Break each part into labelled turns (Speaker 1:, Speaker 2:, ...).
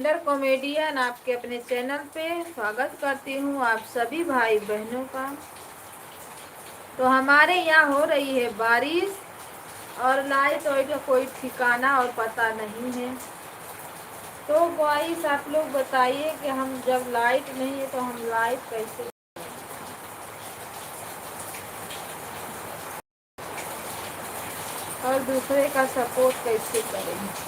Speaker 1: Taylor comedian आपके अपने channel पे स्वागत करती हूँ आप सभी भाई बहनों का। तो हमारे यहाँ हो रही है बारिश और लाइट वाइट का कोई ठिकाना और पता नहीं है। तो गाइस आप लोग बताइए कि हम जब लाइट नहीं है तो हम लाइट कैसे और दूसरे का सपोर्ट कैसे करें।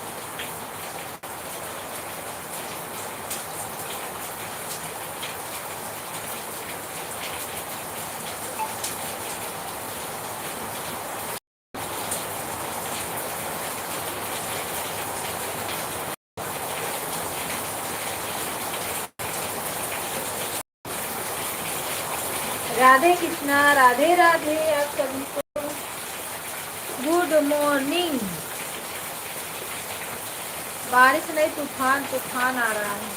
Speaker 1: राधे कृष्णा, राधे राधे आप सभी को गुड मॉर्निंग। बारिश नहीं तूफान तूफान आ रहा है।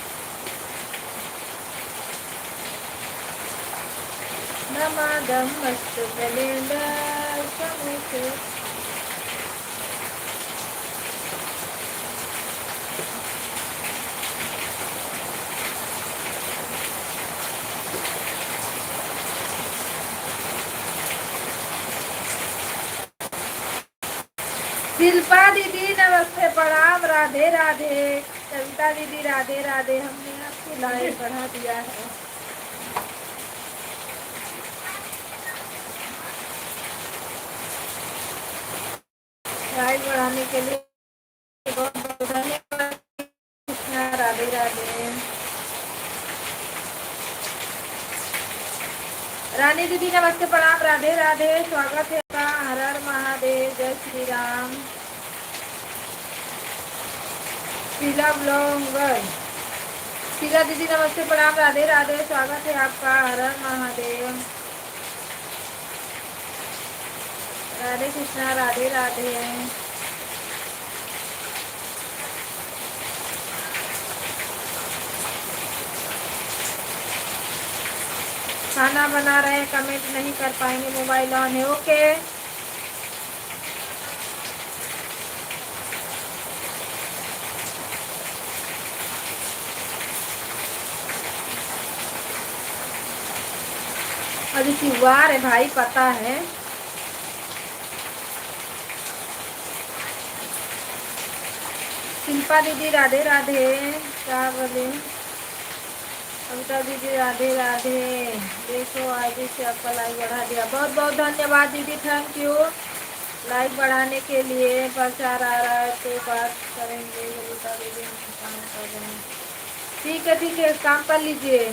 Speaker 1: नमादम मस्त कैलेंडर समय से शिल्पा दीदी नमस्ते प्रणाम, राधे राधे। कविता दीदी राधे राधे। हमने आपकी लाइव बढ़ा दिया है। लाइव बढ़ाने के लिए बहुत बहुत धन्यवाद। कृष्णा राधे राधे। रानी दीदी नमस्ते प्रणाम, राधे राधे। स्वागत है आपका। हर हर महादेव, जय श्री राम। शीला ब्लॉगर, शीला दीदी नमस्ते प्रणाम, राधे राधे। स्वागत है आपका। हर हर महादेव, राधे कृष्णा राधे राधे। खाना बना रहे हैं, कमेंट नहीं कर पाएंगे, मोबाइल ऑन है। ओके अभी त्योहार है भाई, पता है। शिल्पा दीदी राधे राधे। क्या बोले कविता दीदी राधे राधे। देखो आईडी से आपका लाइक बढ़ा दिया, बहुत बहुत धन्यवाद दीदी, थैंक यू। लाइक बढ़ाने के लिए प्रचार आ रहा है तो बात करेंगे। कविता दीदी हम काम कर रहे हैं। ठीक है काम कर लीजिए।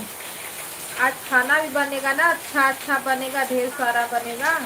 Speaker 1: आज खाना भी बनेगा ना, अच्छा अच्छा बनेगा, ढेर सारा बनेगा।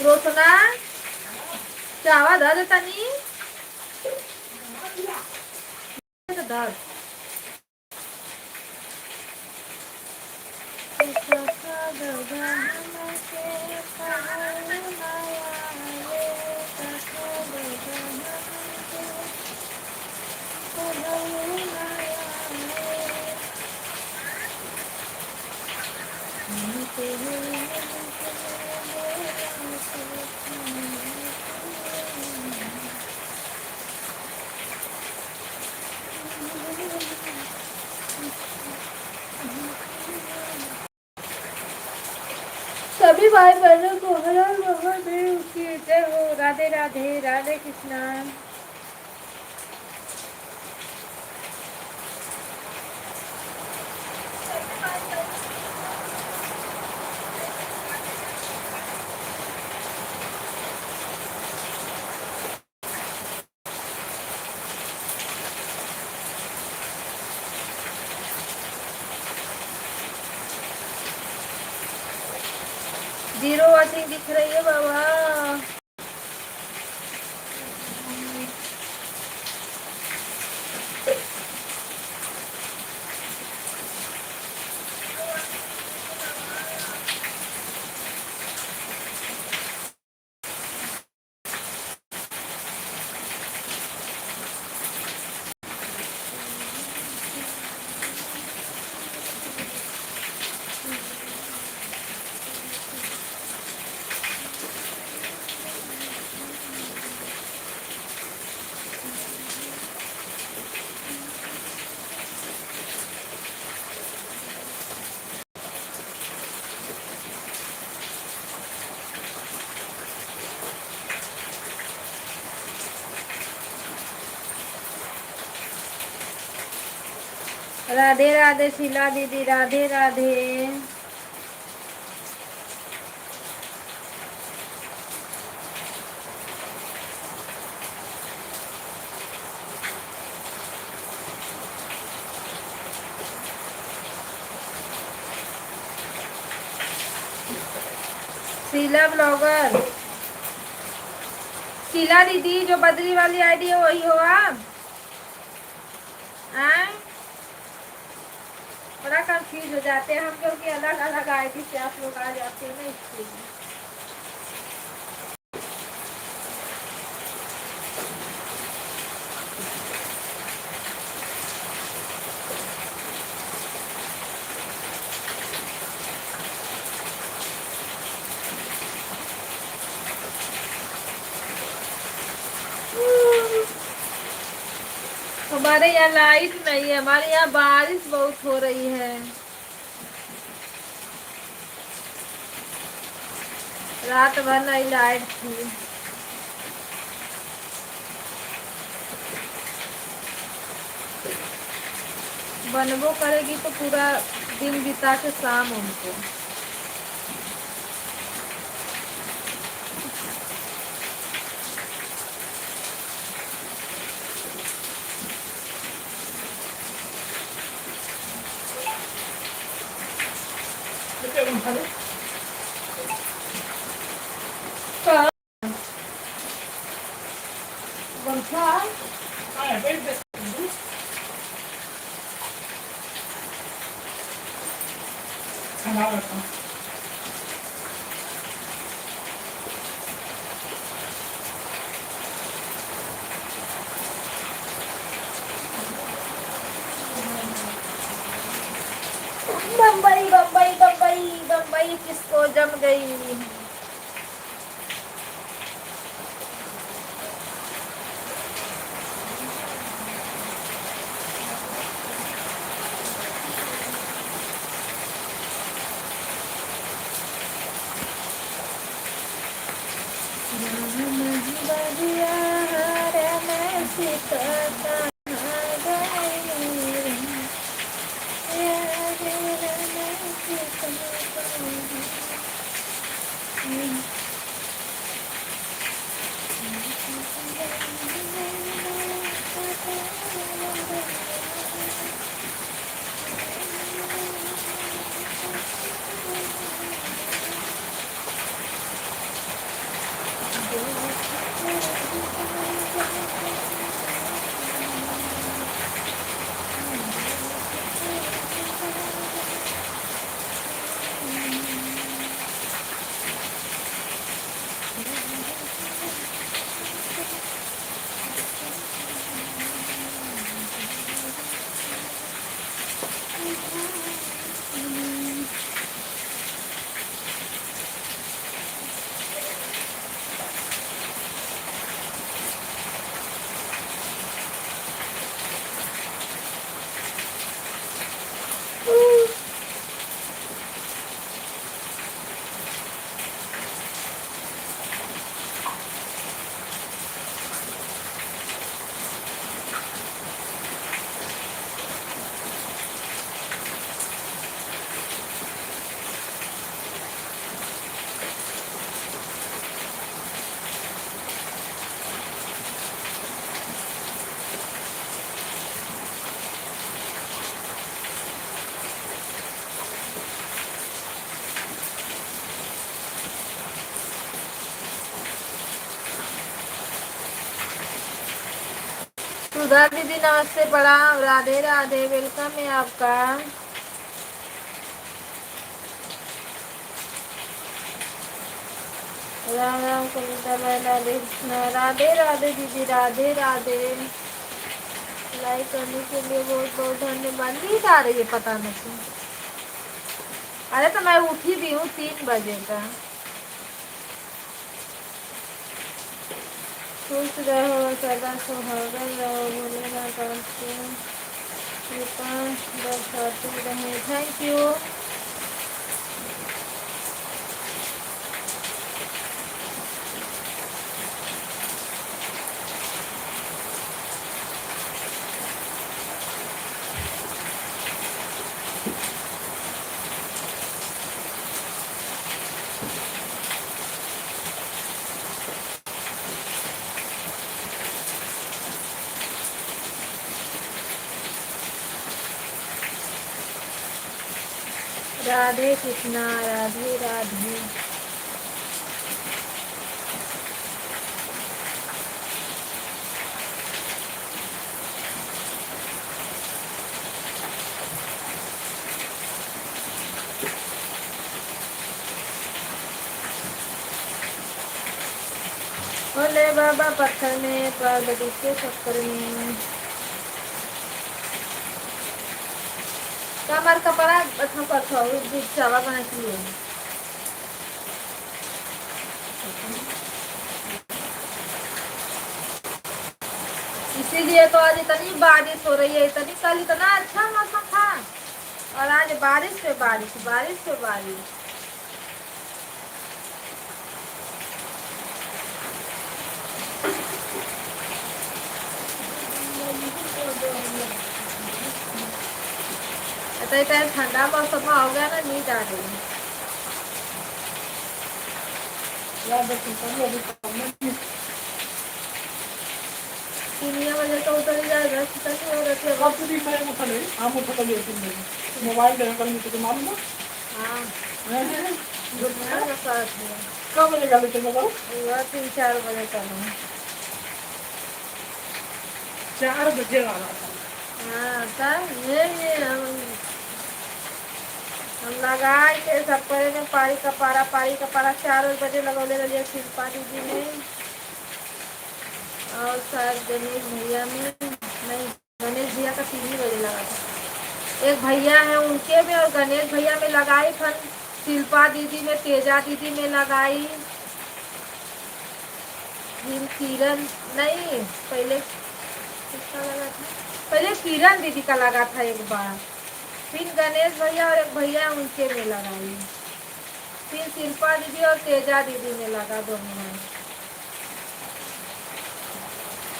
Speaker 1: रोशना चावा धर तनी धर। सभी भाई बहनों को हर हर महादेव की जय हो। राधे राधे, राधे कृष्णा। जीरो वॉचिंग दिख रही है बाबा। राधे राधे शीला दीदी, राधे राधे। शीला ब्लॉगर, शीला दीदी जो बदली वाली आईडी है वही हो आप? बड़ा कंफ्यूज हो जाते हैं हम, क्योंकि अलग अलग आईडी से आप लोग आ जाते हैं ना, इसलिए। हमारे यहाँ लाइट नहीं है, हमारे यहाँ बारिश बहुत हो रही है। रात भर नहीं लाइट थी। बनबो करेगी तो पूरा दिन बिता के शाम उनको। बम्बई बम्बई बम्बई बम्बई किसको जम गई। सुधा दीदी नमस्ते प्रणाम, राधे राधे, वेलकम है आपका। राम राम कविता बहन, राधे कृष्णा, राधे राधे दीदी, राधे राधे। लाइक करने के लिए बहुत बहुत धन्यवाद। नींद आ रही है पता नहीं। अरे तो मैं उठी भी हूँ 3 बजे का। खुश रहो, सदा सुहागन रहो, भोलेनाथ आपको कृपा बरसाते रहे। Thank you. राधे कृष्णा, राधे राधे। भोले बाबा पत्थर में, पार्वती के चक्कर में। कमर कपड़ा अच्छा कर चावा बना के लिए। इसीलिए तो आज इतनी बारिश हो रही है, इतनी कल इतना अच्छा मौसम था और आज बारिश पे बारिश, बारिश पे बारिश। इतना ठंडा मौसम हो गया ना, नींद आ रही है। 3 बजे तो उतर ही जाएगा। मोबाइल कल मालूम है। हाँ कब बजे का लेते बताओ। 3-4 बजे तक 4 बजे वाला था। हाँ तब ये हम लगाए के सब परे में पारी का पारा 4 बजे लगौले रहिए शिल्पा दीदी में और शायद गणेश भैया में नहीं, गणेश भैया का 3 बजे लगा था। एक भैया है उनके में और गणेश भैया में लगाई, फिर शिल्पा दीदी में, तेजा दीदी में लगाई, किरण नहीं पहले किसका लगा था, पहले किरण दीदी का लगा था एक बार, फिर गणेश भैया और एक भैया उनके में लगाई, फिर शिल्पा दीदी और तेजा दीदी में लगा दोनों में,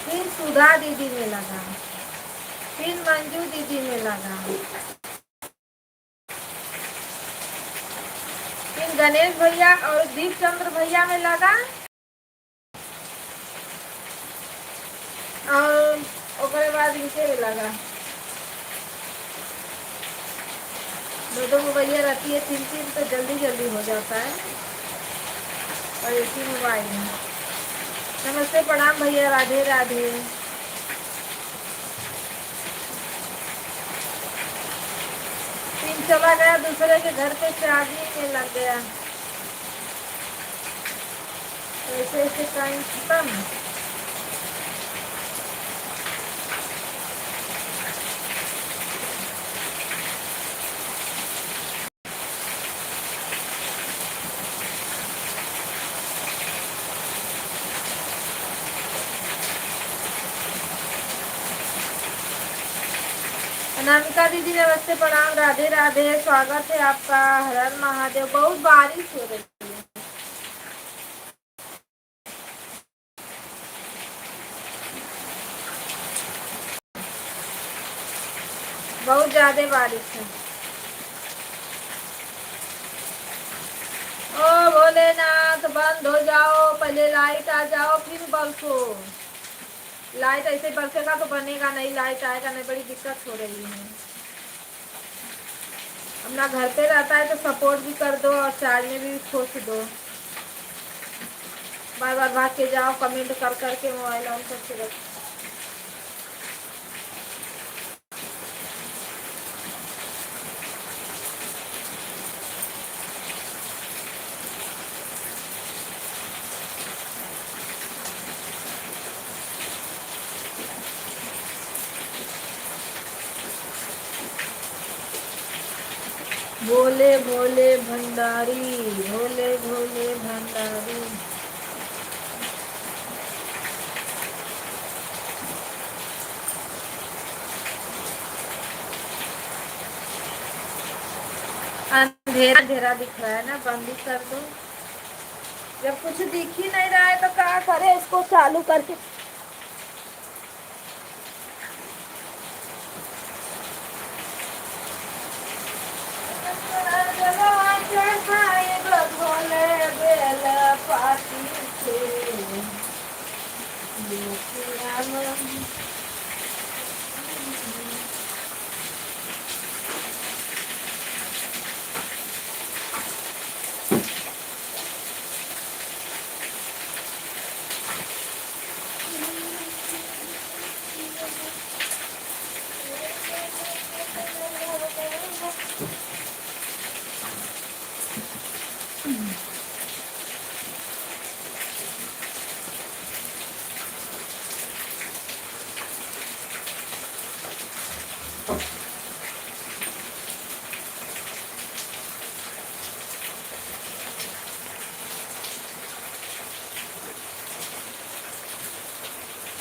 Speaker 1: फिर सुधा दीदी में लगा, फिर मंजू दीदी में लगा, फिर गणेश भैया और दीप चंद्र भैया में लगा और उसके बाद इनके में लगा। दो मोबाइल रहती है, 3 तो जल्दी जल्दी हो जाता है और एक ही मोबाइल है। नमस्ते प्रणाम भैया, राधे राधे। पिन चला गया दूसरे के घर पे, चार्जिंग में लग गया, ऐसे ऐसे टाइम खत्म। अनामिका दीदी नमस्ते प्रणाम, राधे राधे, स्वागत है आपका, हर हर महादेव। बहुत बारिश हो रही है, बहुत ज्यादा बारिश है। ओ भोलेनाथ बंद हो जाओ, पहले लाइट आ जाओ फिर बरसो। लाइट ऐसे बरसेगा तो बनेगा नहीं, लाइट आएगा नहीं, बड़ी दिक्कत हो रही है। अपना घर पे रहता है तो सपोर्ट भी कर दो और चार्ज में भी खोस दो, बार बार भाग के जाओ, कमेंट कर करके मोबाइल ऑन करके रखो। भोले भोले भंडारी, भोले भोले भंडारी। अंधेरा अंधेरा दिख रहा है ना, बंद ही कर दो। जब कुछ दिख ही नहीं रहा है तो क्या करे, इसको चालू करके। भोले बेल पाती थे,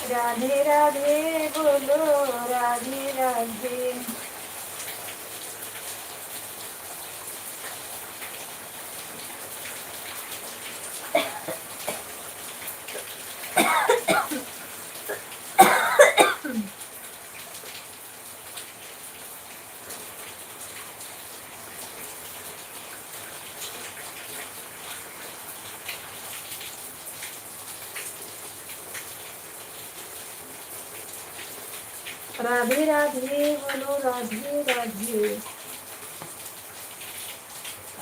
Speaker 1: राधे राधे बोलो, राधे राधे। राधे राधे बोलो, राधे राधे।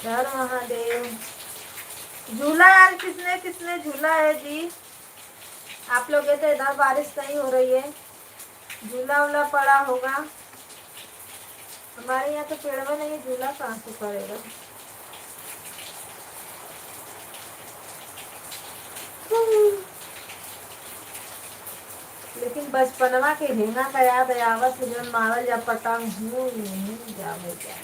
Speaker 1: हर महादेव। झूला यार, किसने किसने झूला है जी? आप लोग तो इधर बारिश नहीं हो रही है, झूला वूला पड़ा होगा। हमारे यहाँ तो पेड़ में नहीं, झूला कहाँ से पड़ेगा। लेकिन बचपनवा के हेंगा का याद आवत, जब मारल जा पतंग हूँ जावे क्या।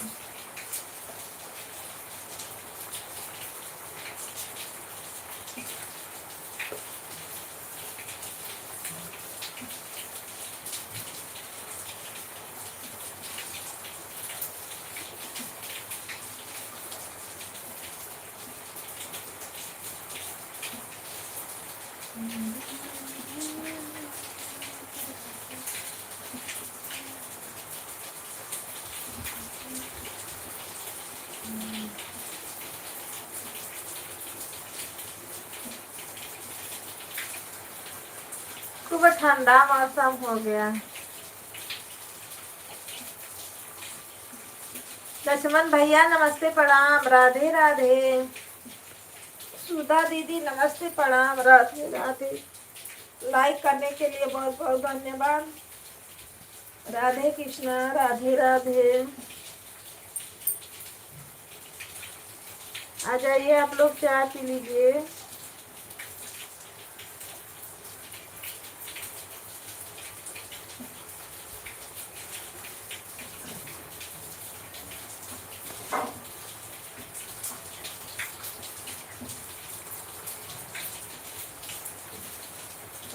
Speaker 1: खूब ठंडा मौसम हो गया। लक्ष्मण भैया नमस्ते प्रणाम, राधे राधे। सुधा दीदी नमस्ते प्रणाम, राधे राधे। लाइक करने के लिए बहुत बहुत धन्यवाद। राधे कृष्णा, राधे राधे। आ जाइए आप लोग, चाय पी लीजिए।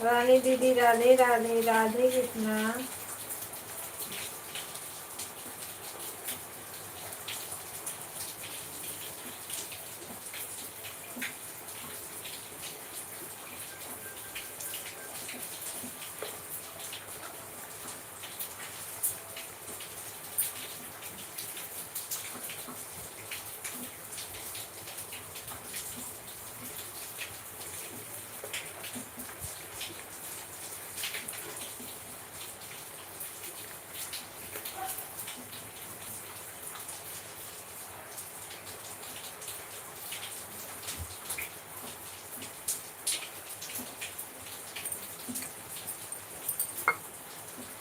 Speaker 1: रानी दीदी राधे राधे, राधे कृष्णा।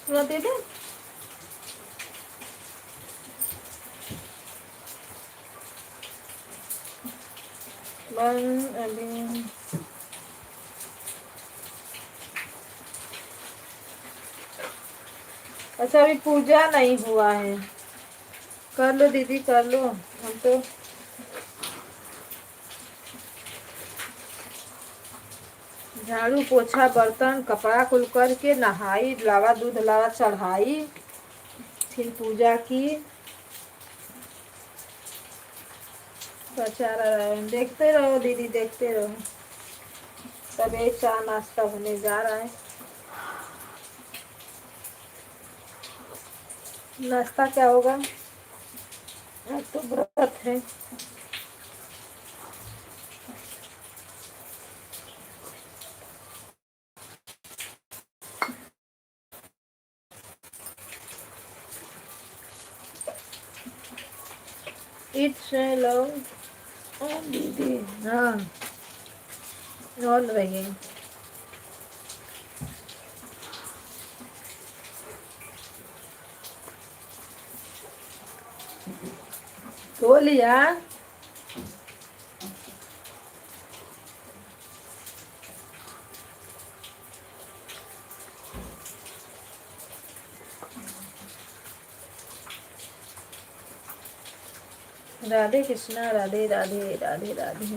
Speaker 1: सुनते थे अभी। अच्छा, अभी पूजा नहीं हुआ है। कर लो दीदी कर लो, हम तो झाड़ू पोछा बर्तन कपड़ा कुल करके नहाई, लावा दूध लावा चढ़ाई, फिर पूजा की। बचा रहा है, देखते रहो दीदी देखते रहो। सब एक चाय नाश्ता होने जा रहा है। नाश्ता क्या होगा, आज तो व्रत है। इट्स लव दीदी। हाँ रोल रही है। धो लिया। राधे कृष्णा राधे राधे राधे राधे।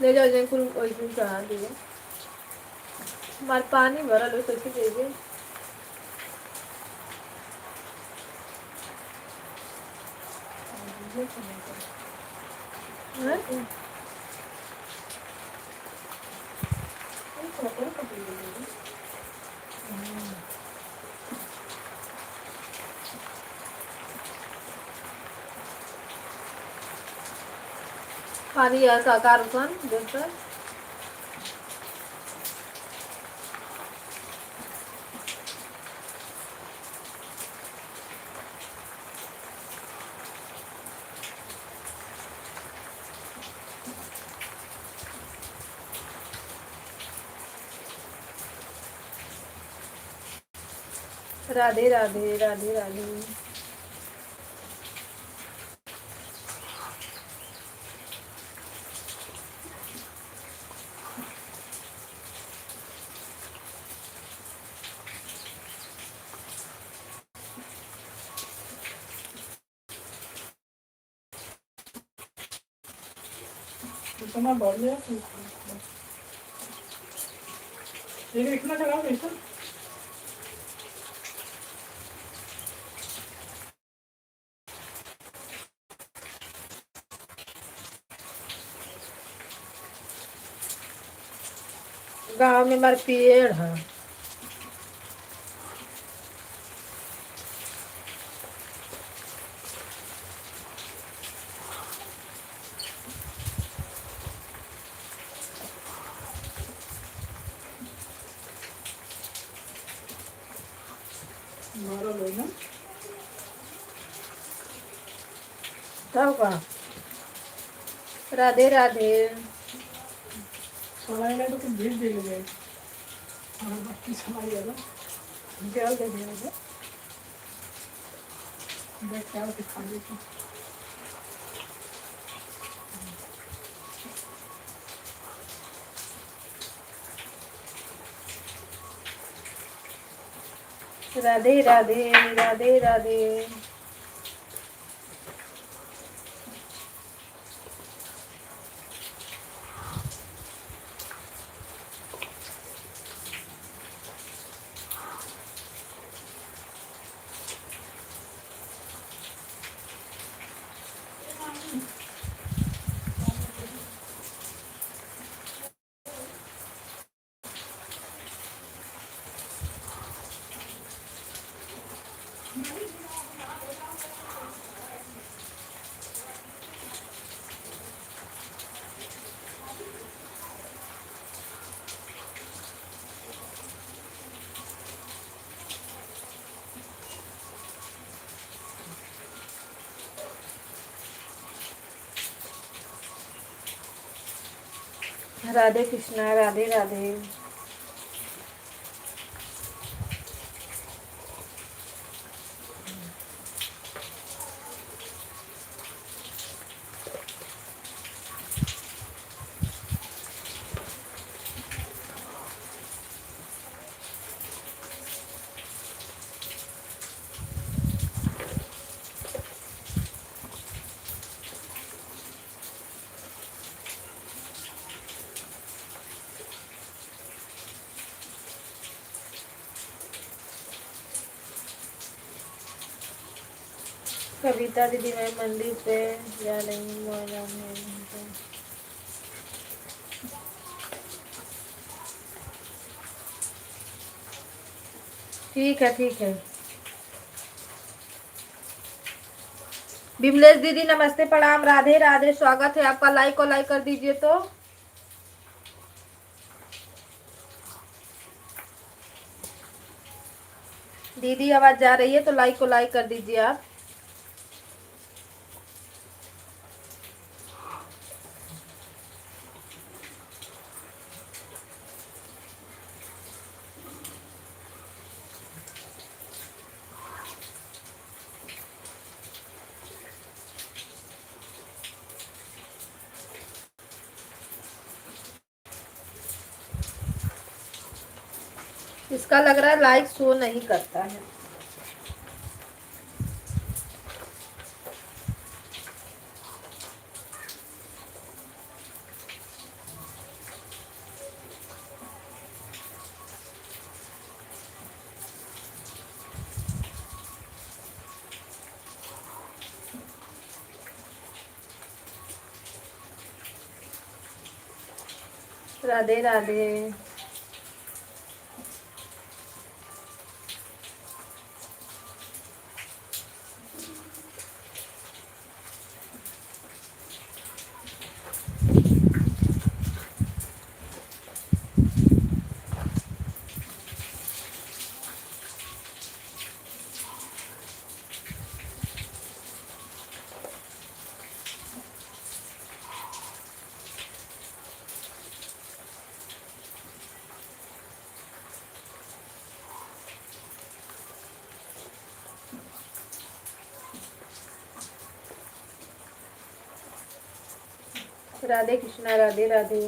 Speaker 1: ले जाओ जय कुल वैसे चढ़ा दीजिए। हमारे पानी भरल हो कैसे दीजिए। पानी यार का आकार उसन देखकर। राधे राधे राधे राधे।
Speaker 2: इतना बढ़ गया ये इतना खराब है सर।
Speaker 1: गाँव में हमारे पेड़ है।
Speaker 2: मारा लो ना
Speaker 1: तब का राधे राधे।
Speaker 2: सोना है तो कुछ भेज दे गए और बाकी समाई है ना क्या दे दिया देख क्या दिखा देती
Speaker 1: राधे राधे राधे राधे। राधे कृष्णा, राधे राधे। कविता दीदी, मैं मंदिर पे जा रही हूँ, मोहरम है। ठीक है, ठीक है। विमलेश दीदी नमस्ते, प्रणाम, राधे राधे, स्वागत है आपका। लाइक को लाइक कर दीजिए तो। दीदी आवाज जा रही है तो लाइक को लाइक कर दीजिए आप। इसका लग रहा है लाइक शो नहीं करता है। राधे राधे। राधे कृष्णा, राधे राधे।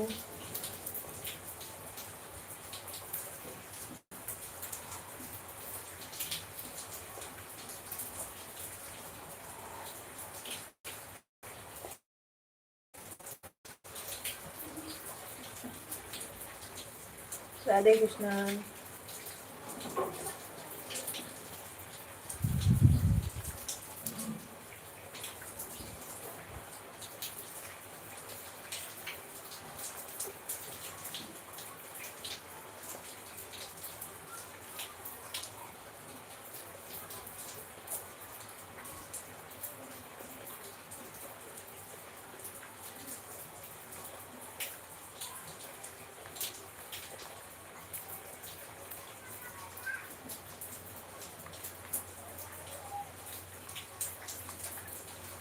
Speaker 1: राधे कृष्णा।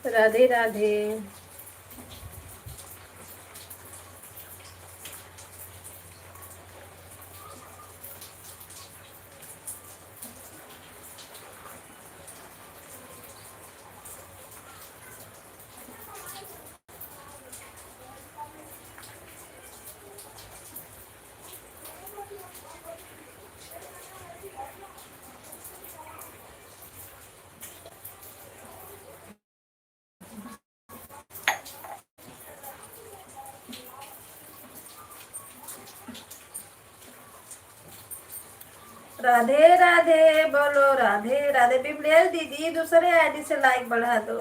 Speaker 1: राधे राधे। राधे राधे बोलो, राधे राधे। विमलेश दीदी दूसरे आईडी से लाइक बढ़ा दो।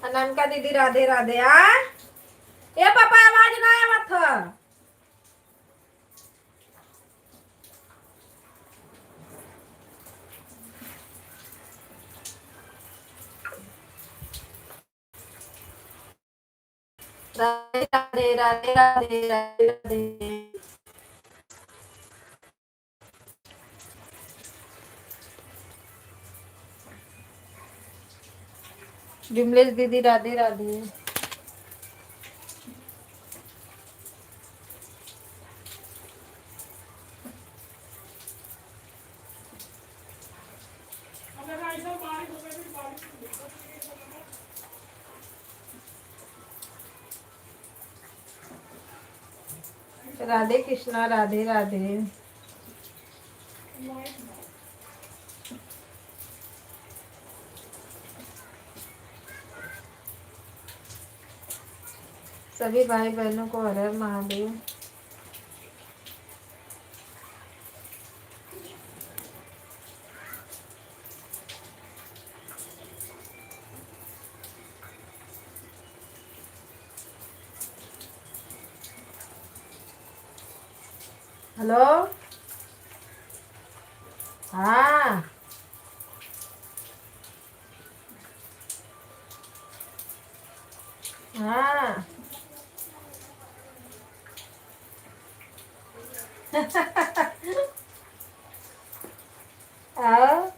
Speaker 1: अनामिका दीदी राधे राधे। आ ए पापा आवाज ना आया मत था। राधे राधे राधे राधे राधे राधे। विमलेश दीदी राधे राधे। राधे कृष्णा राधे राधे। सभी भाई बहनों को हर हर महादेव। हेलो हाँ हाँ आओ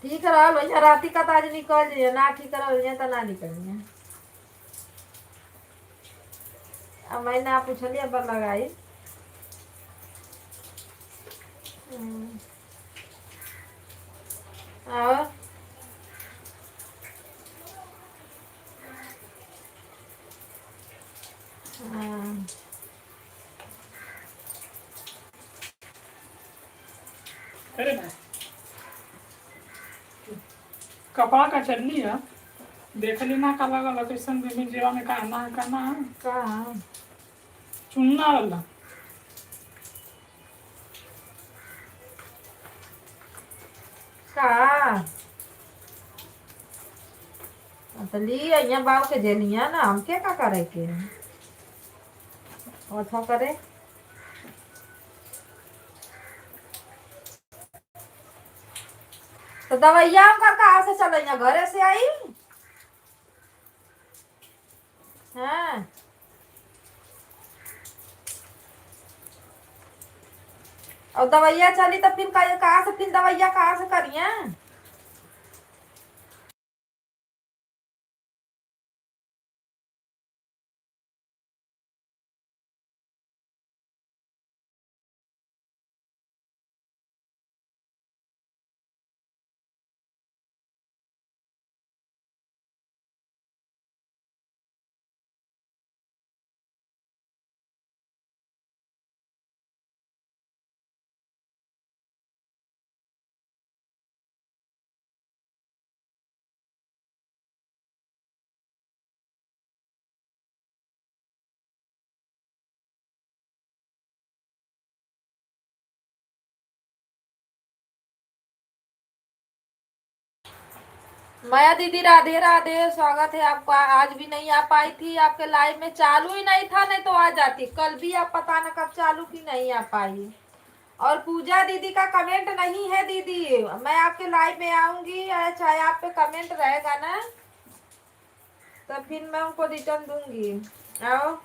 Speaker 1: ठीक रहा भैया राती का तो आज निकल जाइए ना ठीक रहा भैया तो ना निकलिए। अब मैंने आप पूछलिए पर लगाई। आओ हाँ।
Speaker 2: अरे भाई कपड़ा का चलनी है देख लेना काला का लोकेशन भी जीवा में कहना है
Speaker 1: कहाँ
Speaker 2: चुनना वाला
Speaker 1: कहाँ तो ली यहाँ बाव के जेलिया ना हम क्या करे के और थो करे तो दवाइया हम कर कहाँ से चल यहाँ घरे से आई। हाँ और दवाइया चली तो फिर कहाँ से फिर दवाइया कहाँ से करिए। माया दीदी राधे राधे स्वागत है आपका। आज भी नहीं आ पाई थी आपके लाइव में चालू ही नहीं था नहीं तो आ जाती। कल भी आप पता न कब चालू की नहीं आ पाई। और पूजा दीदी का कमेंट नहीं है दीदी। मैं आपके लाइव में आऊंगी चाहे आप पे कमेंट रहेगा ना तो फिर मैं उनको रिटर्न दूंगी। आओ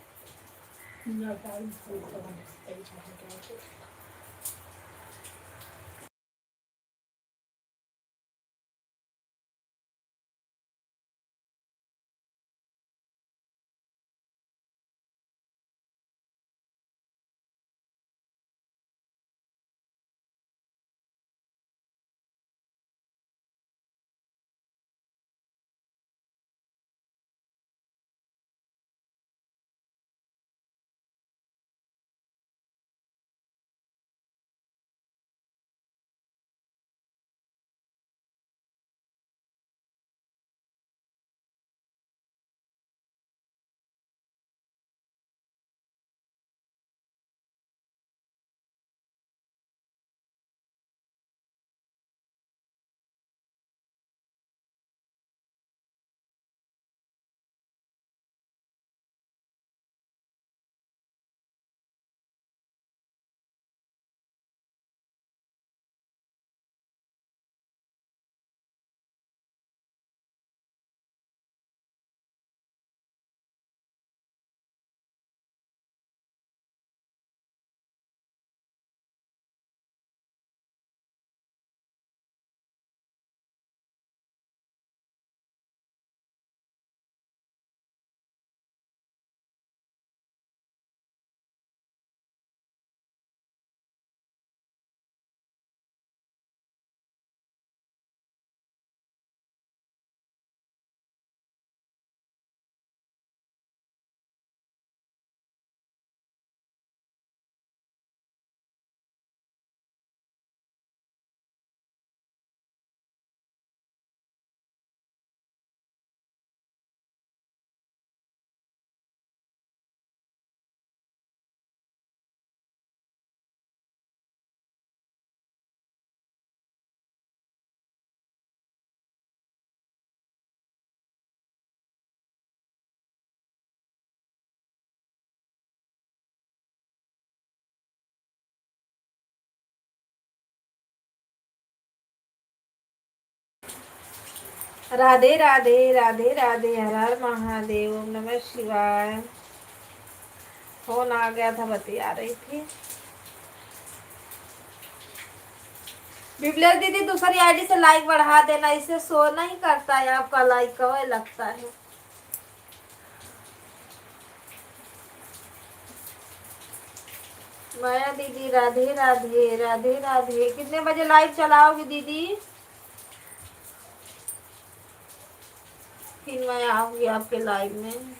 Speaker 1: राधे राधे राधे राधे, हर हर महादेव, ओम नमः शिवाय। फोन आ गया था, बतिया रही थी। बिप्लेश दीदी दूसरी आईडी से लाइक बढ़ा देना, इससे शो नहीं करता है आपका लाइक, कवे लगता है। माया दीदी राधे राधे राधे राधे। कितने बजे लाइव चलाओगी दीदी? फिर मैं आऊंगी आपके लाइव में।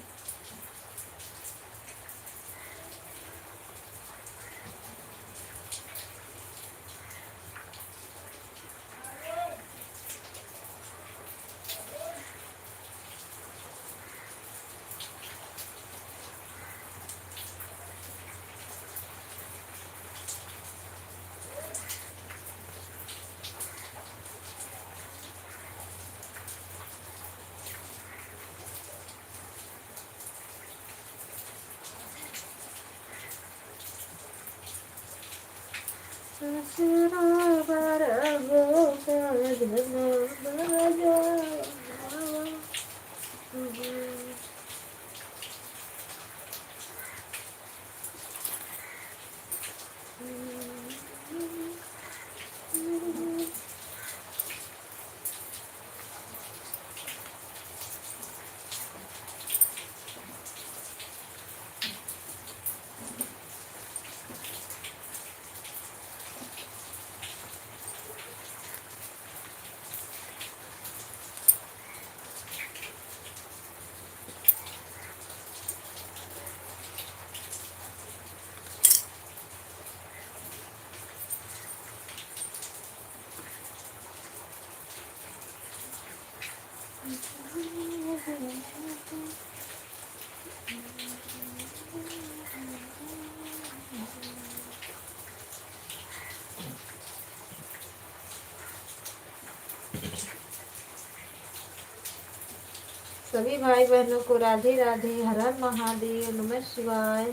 Speaker 1: सभी भाई बहनों को राधे राधे, हर हर महादेव, नमः शिवाय।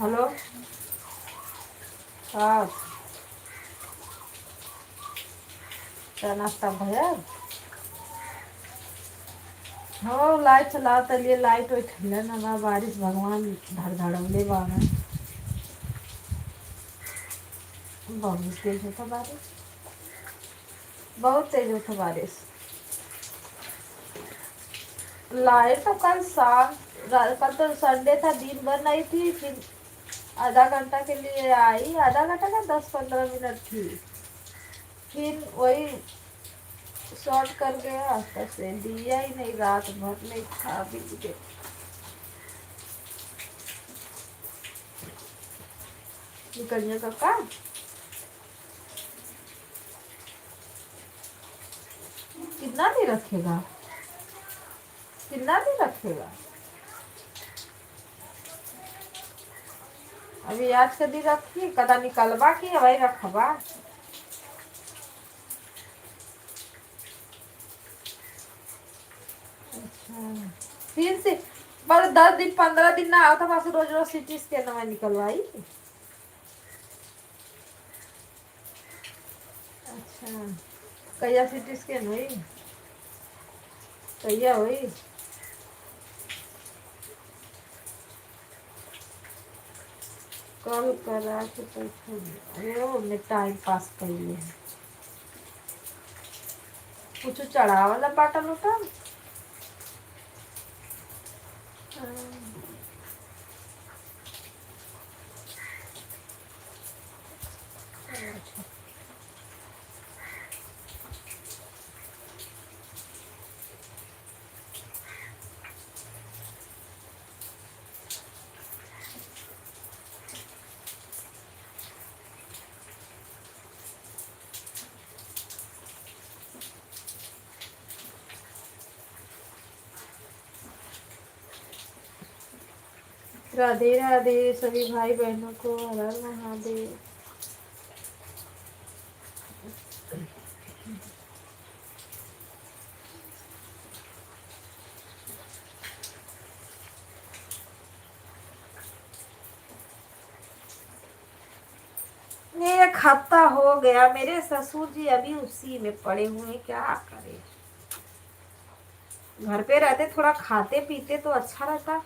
Speaker 1: हेलो हाँ, क्या नाश्ता भैया? हो लाइट चला तलिए, लाइट वाइट हिलन ना, बारिश भगवान धड़ धड़ौले बाना। बहुत तेज होता बारिश, बहुत तेज होता बारिश। लाइट तो कल शाम, कल तो संडे था, दिन भर नहीं थी, फिर आधा घंटा के लिए आई, आधा घंटा का 10-15 मिनट थी, फिर वही शॉर्ट कर गया, तब से दिया ही नहीं, रात भर नहीं था बिजली। निकलिए का काम कितना भी रखेगा, कितना भी रखेगा। अभी आज के दिन रखी, कदा निकलवा की वही रखबा। अच्छा, फिर से बस 10 दिन 15 दिन ना आओ, तो बस रोज रोज सिटी स्कैन में निकलवाई। अच्छा, कहिया सिटी स्कैन हुई, कहिया हुई? कल करा के पैसा, अरे वो हमने टाइम पास कर लिए, कुछ चढ़ावला बाटल उटल। राधे राधे सभी भाई बहनों को, हर हर महादेव। एक हफ्ता हो गया, मेरे ससुर जी अभी उसी में पड़े हुए हैं, क्या करें। घर पे रहते थोड़ा खाते पीते तो अच्छा रहता,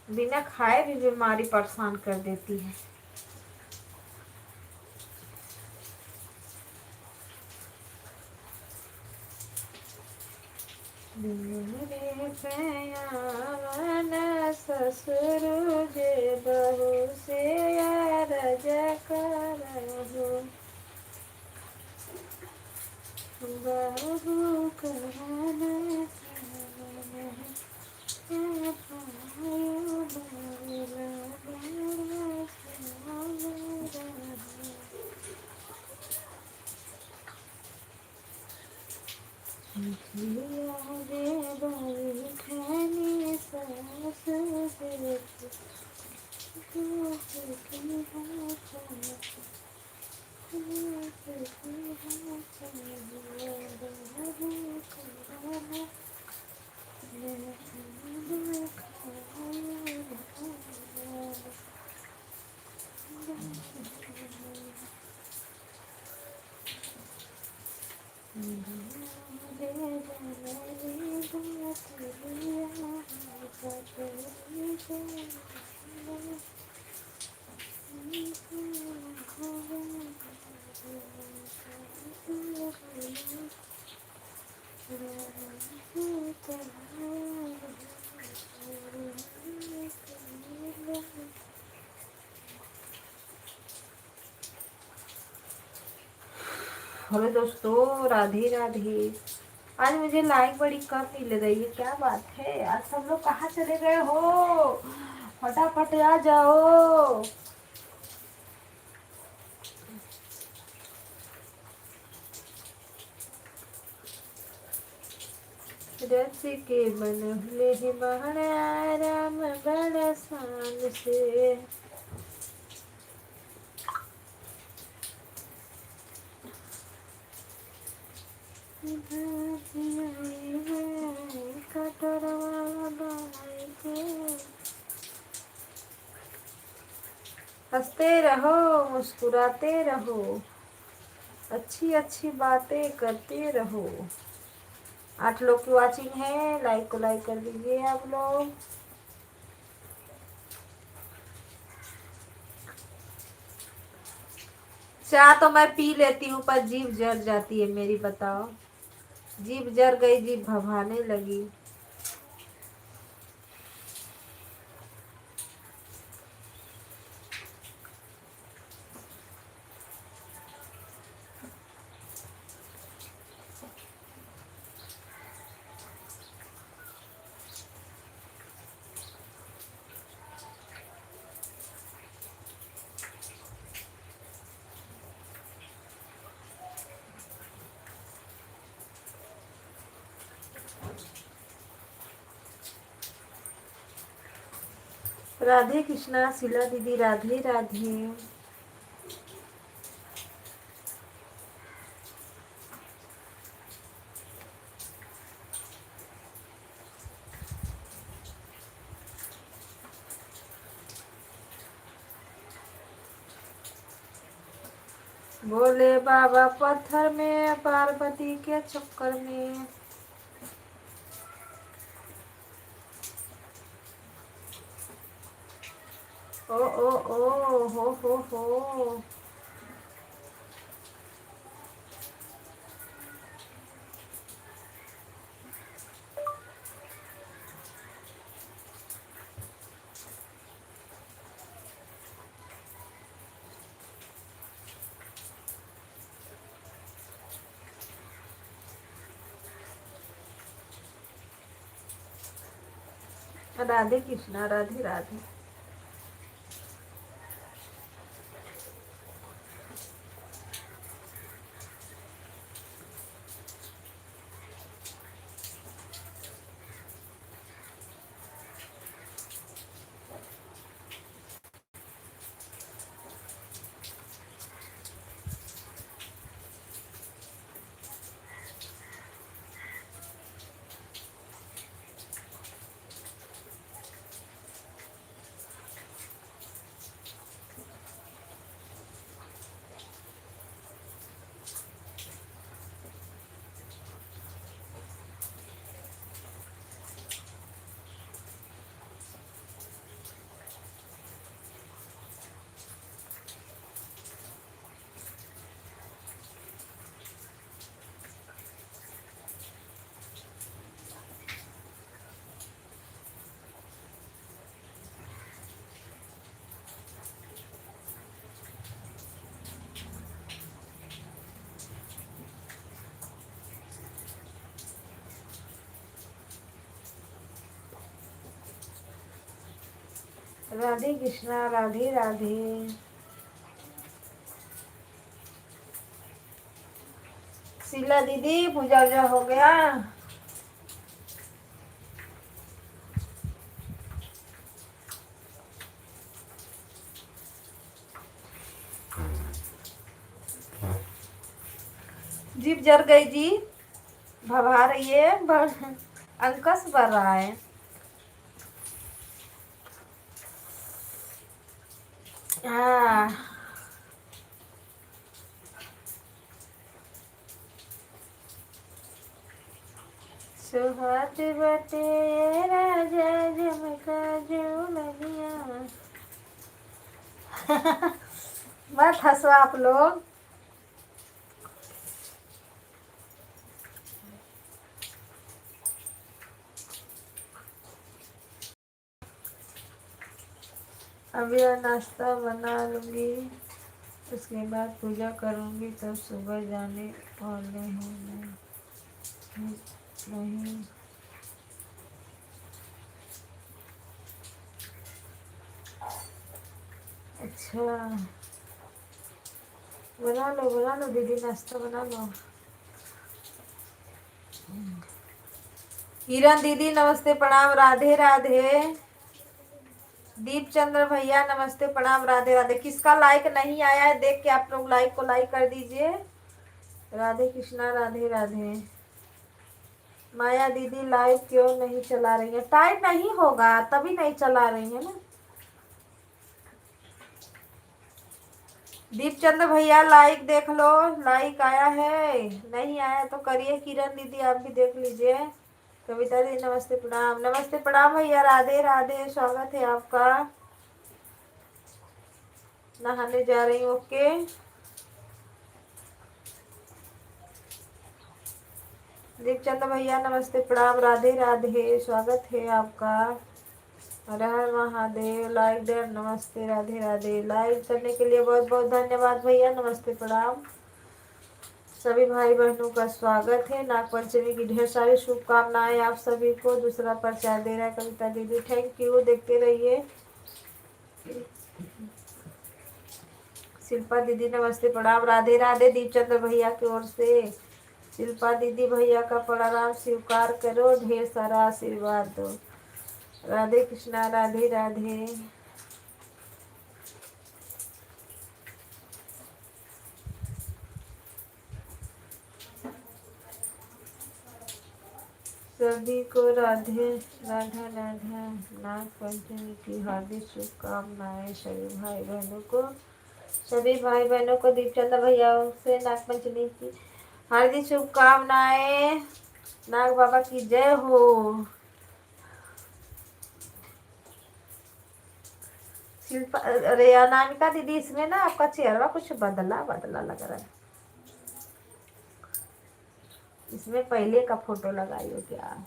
Speaker 1: बिना खाए भी बीमारी परेशान कर देती है। मेरे सयावन ससुर जे बहू से अरज करहु, बहू कहन हेलो दोस्तों, राधे राधे। आज मुझे लाइक बड़ी कम मिल रही है, क्या बात है। आज सब लोग कहाँ चले गए हो, फटाफट आ जाओ। रस के बनले बहरा राम बड़ शान से, हंसते रहो, मुस्कुराते रहो, अच्छी अच्छी बातें करते रहो। 8 लोग की वॉचिंग है, लाइक को लाइक कर दीजिए आप लोग। चाय तो मैं पी लेती हूँ पर जीभ जर जाती है मेरी, बताओ। जीभ जर गई, जीभ भभाने लगी। राधे कृष्णा, शीला दीदी राधे राधे। बोले बाबा पत्थर में, पार्वती के चक्कर में। ओ ओ ओ हो। राधे कृष्णा, राधे राधे। राधे कृष्णा, राधे राधे। शीला दीदी पूजा वूजा हो गया? जीप जल गई जी, भभा रही है, अंकस भर रहा है। हाँ सुहात बटे राजा झमका जो लगिया। मत हंसो आप लोग। अभी नाश्ता बना लूंगी, उसके बाद पूजा करूंगी, तब सुबह जाने वाले हैं। नहीं अच्छा, बना लो दीदी, नाश्ता बना लो। किरण दीदी नमस्ते प्रणाम, राधे राधे। दीप चंद्र भैया नमस्ते प्रणाम, राधे राधे। किसका लाइक नहीं आया है देख के आप लोग लाइक को लाइक कर दीजिए। राधे कृष्णा, राधे राधे। माया दीदी लाइव क्यों नहीं चला रही है? टाइम नहीं होगा तभी नहीं चला रही है ना। दीपचंद्र भैया लाइक देख लो, लाइक आया है, नहीं आया तो करिए। किरण दीदी आप भी देख लीजिए। कविता दीदी नमस्ते प्रणाम, नमस्ते प्रणाम भैया, राधे राधे, स्वागत है आपका। नहाने जा रही हूँ, ओके। दीपचंद्र भैया नमस्ते प्रणाम, राधे राधे, स्वागत है आपका। हर हर महादेव, लाइक देर, नमस्ते, राधे राधे। लाइक करने के लिए बहुत बहुत धन्यवाद भैया, नमस्ते प्रणाम। सभी भाई बहनों का स्वागत है। नाग पंचमी की ढेर सारी शुभकामनाएं आप सभी को। दूसरा प्रचार दे रहा है कविता दीदी, थैंक यू, देखते रहिए। शिल्पा दीदी नमस्ते प्रणाम, राधे राधे। दीपचंद्र भैया की ओर से शिल्पा दीदी भैया का प्रणाम स्वीकार करो, ढेर सारा आशीर्वाद दो। राधे कृष्णा, राधे राधे। सभी को राधे राधा राधा नाग पंचमी की हार्दिक शुभकामनाएं। सभी भाई बहनों को दीपचंद्र भैया से नाग पंचमी की हार्दिक शुभकामनाएं। नाग बाबा की जय हो। शिल्पा, अरे अनामिका दीदी, इसमें ना आपका चेहरा कुछ बदला बदला लग रहा है। इसमें पहले का फोटो लगाई हो क्या?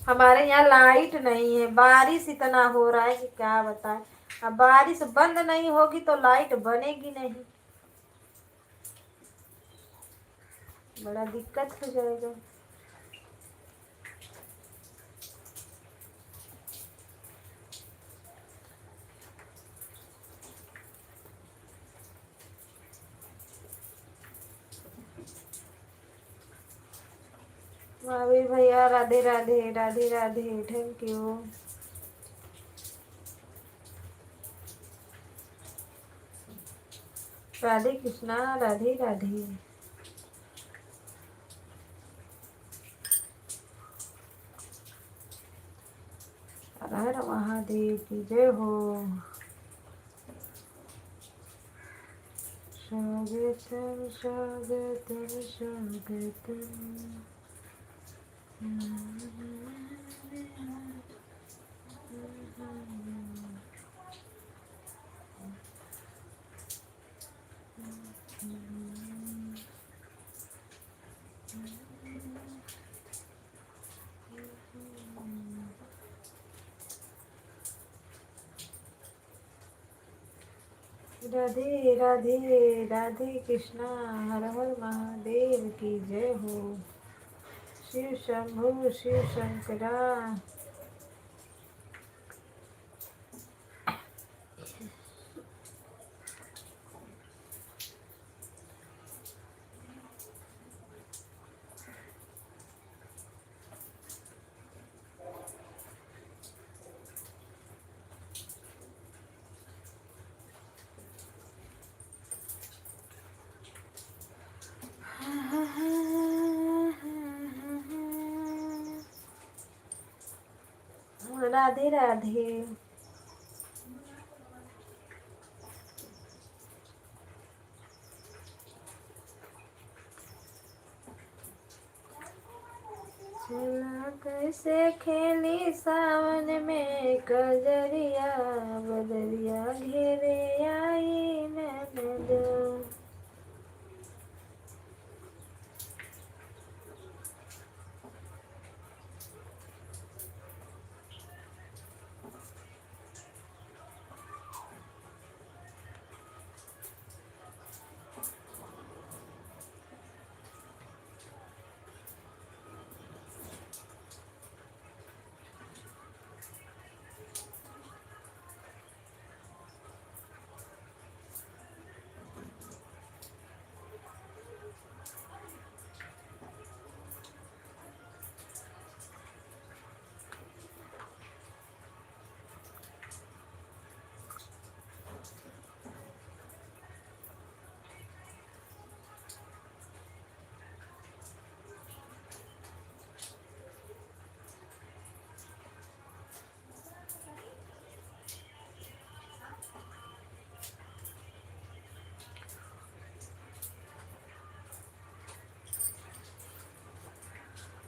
Speaker 1: हमारे यहाँ लाइट नहीं है, बारिश इतना हो रहा है कि क्या बताएं। अब बारिश बंद नहीं होगी तो लाइट बनेगी नहीं, बड़ा दिक्कत हो जाएगा। महावीर भैया राधे राधे, राधे राधे, थैंक यू। राधे कृष्णा, राधे राधे। हर हर महादेव की जय हो। स्वागतम स्वागतम स्वागतम। राधे राधे राधे कृष्णा, हर हर महादेव की जय हो। शिव शंभु शिव शंकरा। राधे राधे। चला कैसे खेली सावन में कजरिया, बदरिया घेरे आई नैन।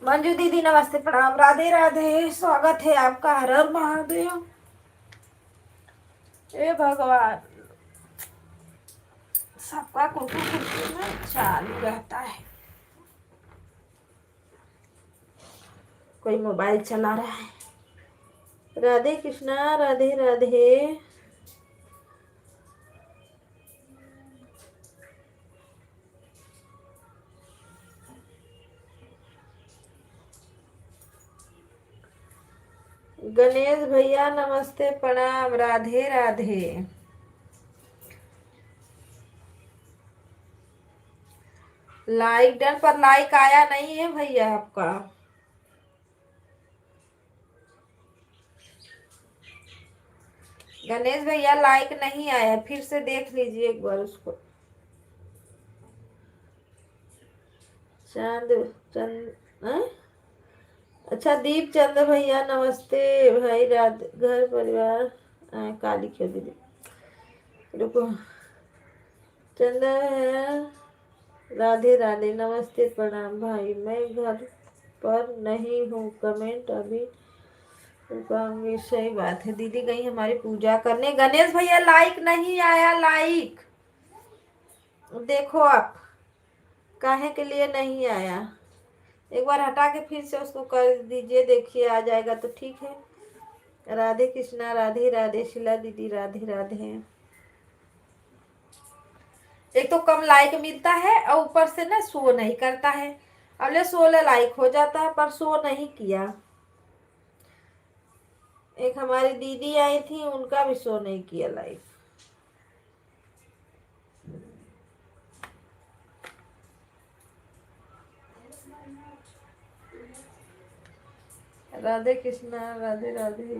Speaker 1: मंजू दीदी नमस्ते प्रणाम, राधे राधे। स्वागत है आपका, हर हर महादेव। हे भगवान, सबका कुछ में चालू रहता है। कोई मोबाइल चला रहा है। राधे कृष्णा राधे राधे। गणेश भैया नमस्ते प्रणाम, राधे राधे। लाइक डन, पर लाइक आया नहीं है भैया आपका। गणेश भैया लाइक नहीं आया, फिर से देख लीजिए एक बार उसको। चांद चंद अच्छा, दीप चंद्र भैया नमस्ते भाई। राधे घर परिवार काली क्यों दीदी, रुको। चंद्र है, राधे राधे नमस्ते प्रणाम भाई। मैं घर पर नहीं हूँ, कमेंट अभी रुकाऊंगी। सही बात है, दीदी गई हमारी पूजा करने। गणेश भैया लाइक नहीं आया, लाइक देखो आप काहे के लिए नहीं आया। एक बार हटा के फिर से उसको कर दीजिए, देखिए आ जाएगा तो ठीक है। राधे कृष्णा राधे राधे। शीला दीदी राधे राधे। एक तो कम लाइक मिलता है और ऊपर से ना शो नहीं करता है। अगले 16 लाइक हो जाता है पर शो नहीं किया। एक हमारी दीदी आई थी, उनका भी शो नहीं किया लाइक। राधे कृष्णा राधे राधे।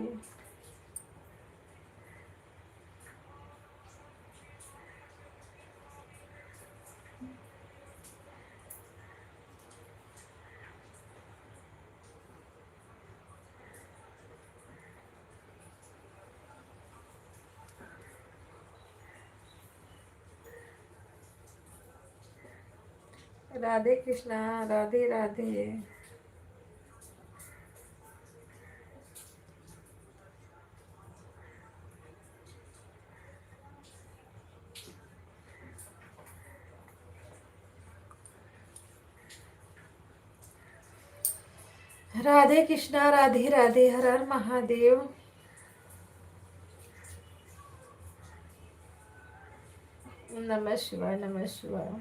Speaker 1: राधे कृष्णा राधे राधे। राधे कृष्णा, राधे राधे, हर हर महादेव। नमः शिवाय, नमः शिवाय।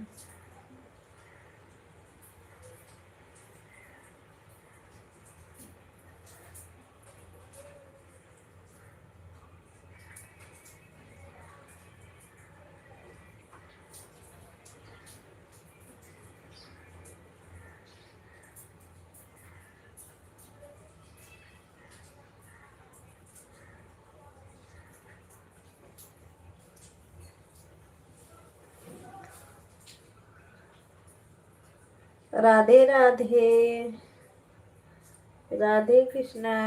Speaker 1: राधे राधे, राधे कृष्णा।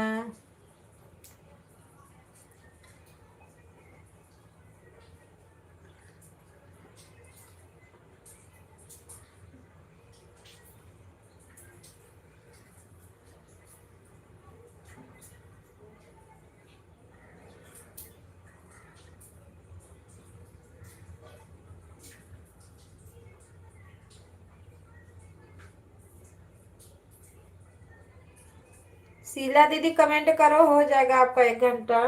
Speaker 1: शीला दीदी कमेंट करो, हो जाएगा आपका 1 घंटा।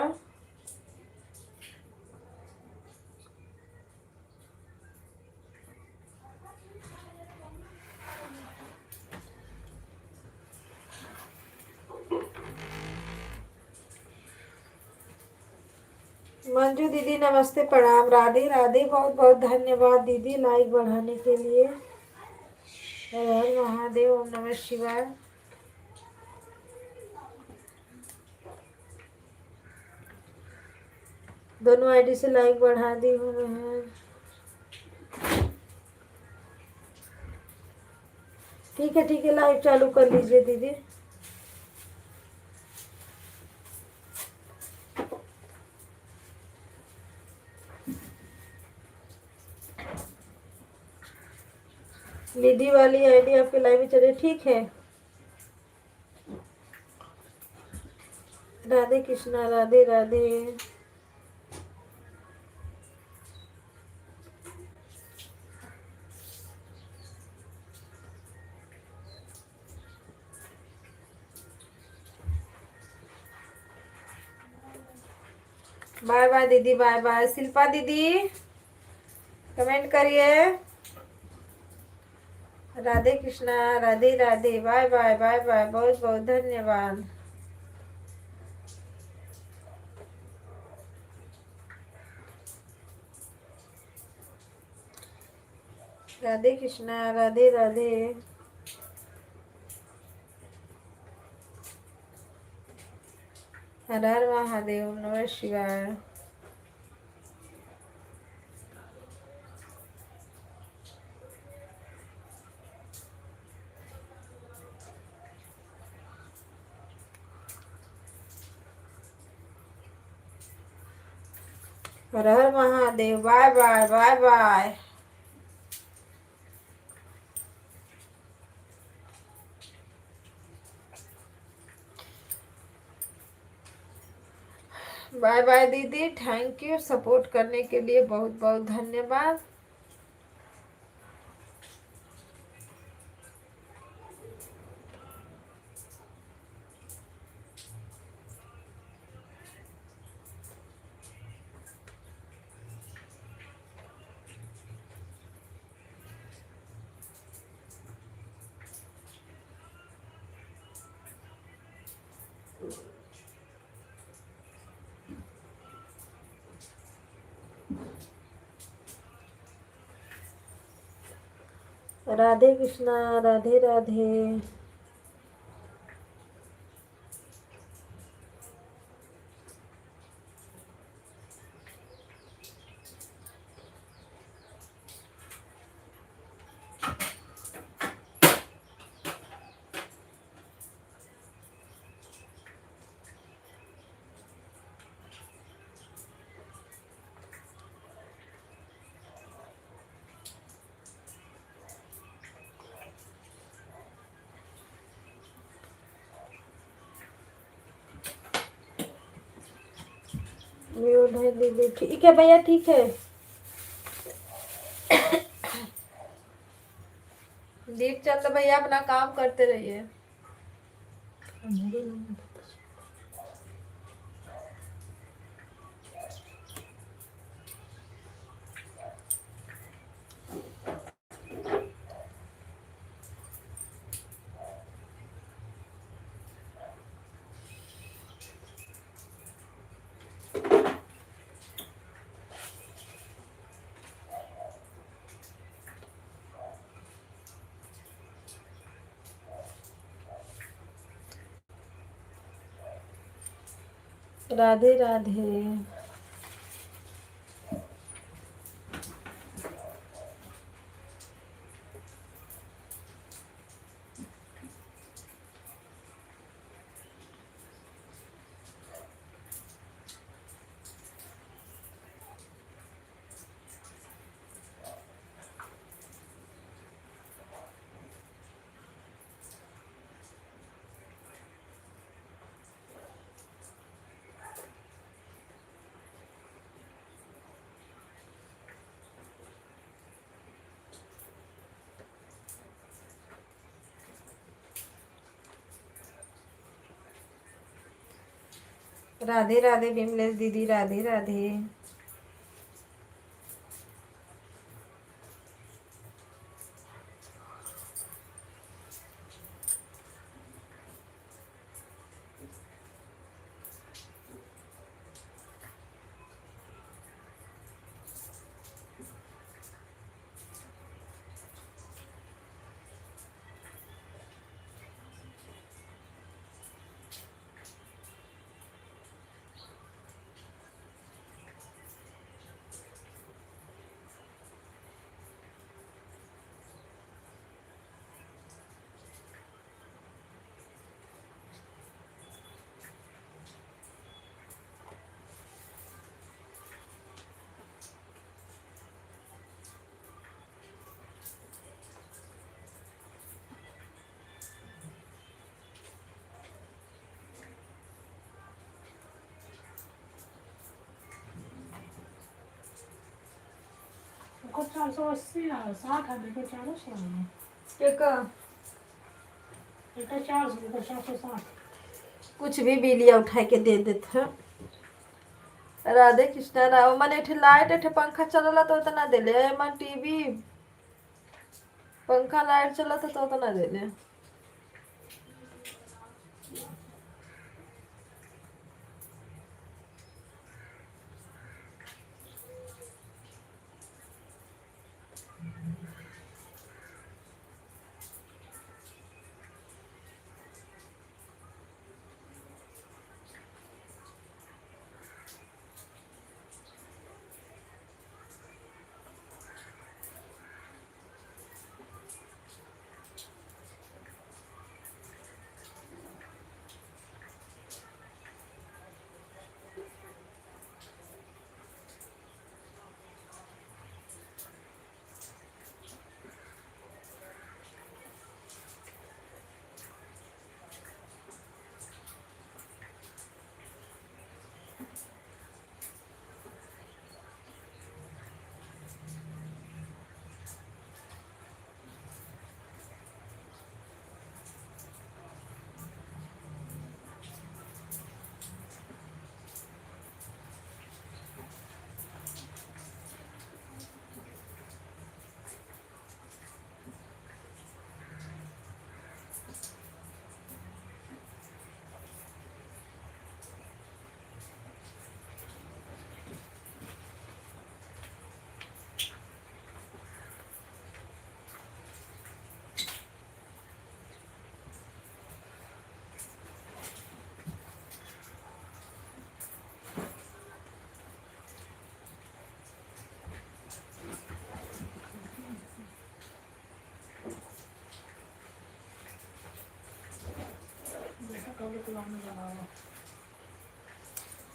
Speaker 1: मंजू दीदी नमस्ते, प्रणाम, राधे राधे, बहुत बहुत धन्यवाद दीदी लाइक बढ़ाने के लिए। हर हर महादेव, ओम नमः शिवाय। दोनों आईडी से लाइक बढ़ा दी हूँ मैं। ठीक है ठीक है, लाइव चालू कर लीजिए दीदी। निधि वाली आईडी आपके लाइव में चले, ठीक है। राधे कृष्णा, राधे राधे। बाय बाय दीदी, बाय बाय। शिल्पा दीदी कमेंट करिए। Radhe Krishna, Radhe Radhe, bye bye, bye bye, बहुत बहुत धन्यवाद। राधे कृष्णा, राधे राधे। हर हर महादेव, नमः शिवाय। हर हर Mahadev, bye bye, bye bye. Bye bye दीदी, थैंक यू सपोर्ट करने के लिए, बहुत बहुत धन्यवाद। राधे कृष्णा, राधे राधे। म्यूट है दीदी, ठीक है भैया, ठीक है। दीप चंद भैया अपना काम करते रहिए। राधे राधे। राधे राधे बिमलेश दीदी, राधे राधे।
Speaker 2: को 480 है, 60 है, देखो 400 है।
Speaker 1: एक
Speaker 2: बेटा 400, देखो 460।
Speaker 1: कुछ भी बिलिया उठा के दे देते। राधे कृष्णा राव मन एठे लाइट एठे पंखा चलला तो उतना देले मन टीवी पंखा लाइट चला तो उतना देले।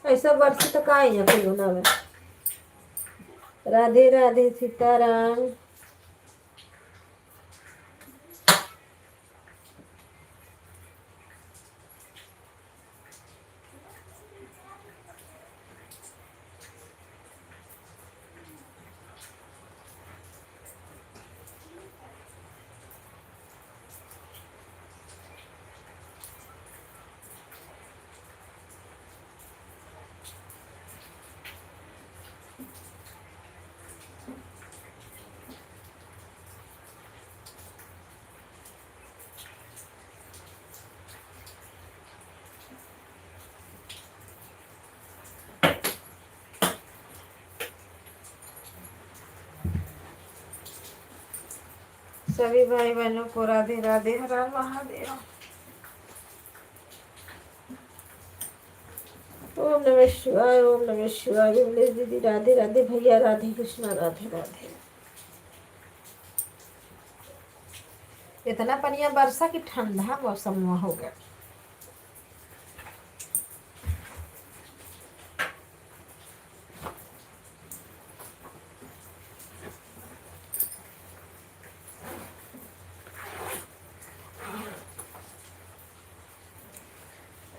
Speaker 1: ऐसा वर्ष तो का है कोई बनावे। राधे राधे सीताराम। सभी भाई बहनों को राधे राधे, हर हर महादेव। ओम नमः शिवाय, ओम नमः शिवाय। विमलेश दीदी राधे राधे, भैया राधे कृष्णा राधे राधे। इतना पनिया वर्षा की ठंडा मौसम में हो गया।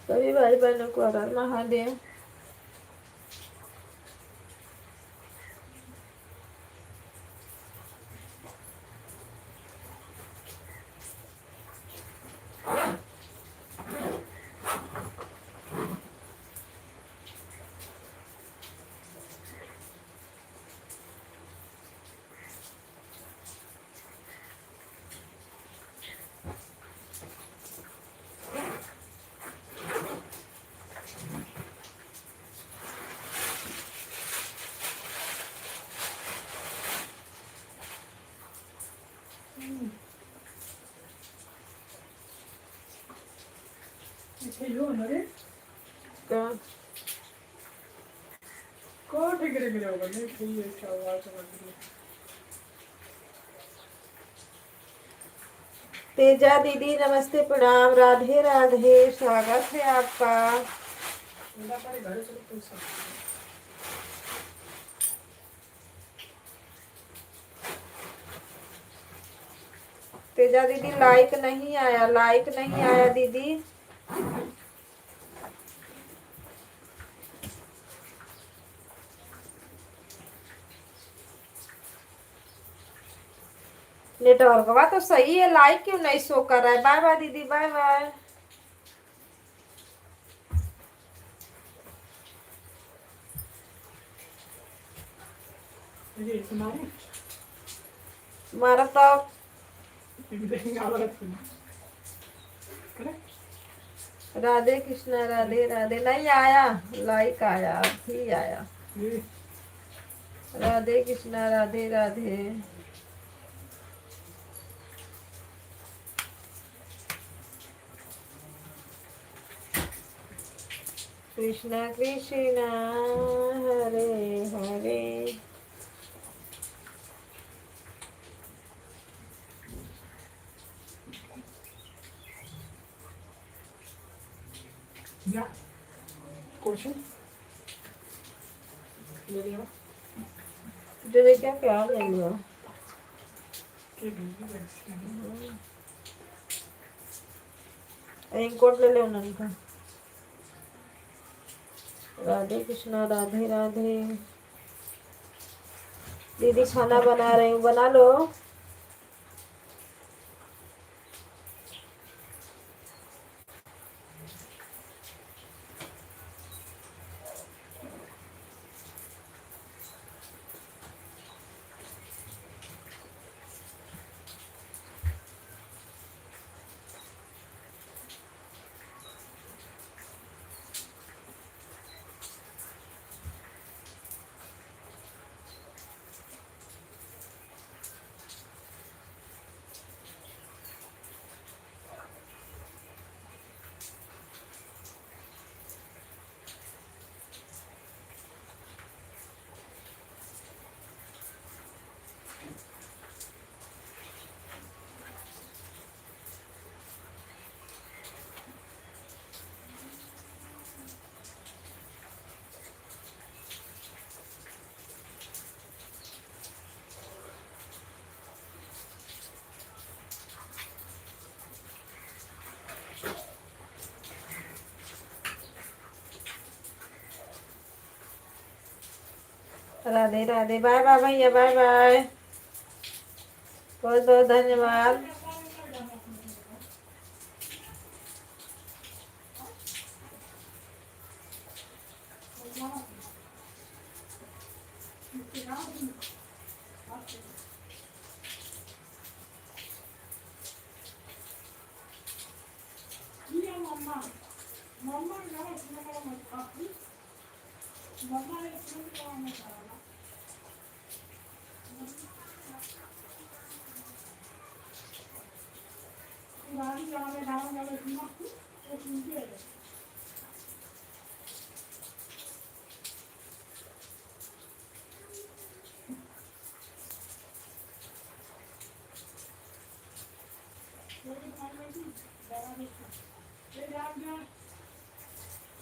Speaker 1: सभी भाई बहनों को हर हर महादेव।
Speaker 2: इसे यो ना रे
Speaker 1: क्या
Speaker 2: को ठीक रे मेरे ऊपर नहीं थी ये क्या आवाज समझ रही
Speaker 1: तेजा दीदी नमस्ते प्रणाम, राधे राधे, स्वागत है आपका।
Speaker 2: मेरा पर घर से पूछ सकते
Speaker 1: तेजा दीदी लाइक नहीं आया, लाइक नहीं आया दीदी। नेटवर्क का तो सही है, लाइक क्यों नहीं शो कर रहा है। बाय बाय दीदी, बाय बाय।
Speaker 2: ये सुनाओ
Speaker 1: तुम्हारा तो
Speaker 2: देखेंगे आवाज करे
Speaker 1: राधे कृष्णा राधे राधे नहीं आया, लाइक आया, अभी आया।
Speaker 2: ये
Speaker 1: राधे कृष्णा राधे राधे। कृष्णा कृष्णा हरे हरे।
Speaker 2: या क्वेश्चन ले लिया
Speaker 1: तुझे क्या क्या ले लिया।
Speaker 2: के भी
Speaker 1: रेनकोट ले ले उन्होंने का। राधे कृष्णा राधे राधे। दीदी खाना बना रही हूँ, बना लो। राधे राधे, बाय बाय भैया, बाय बाय। बहुत बहुत धन्यवाद।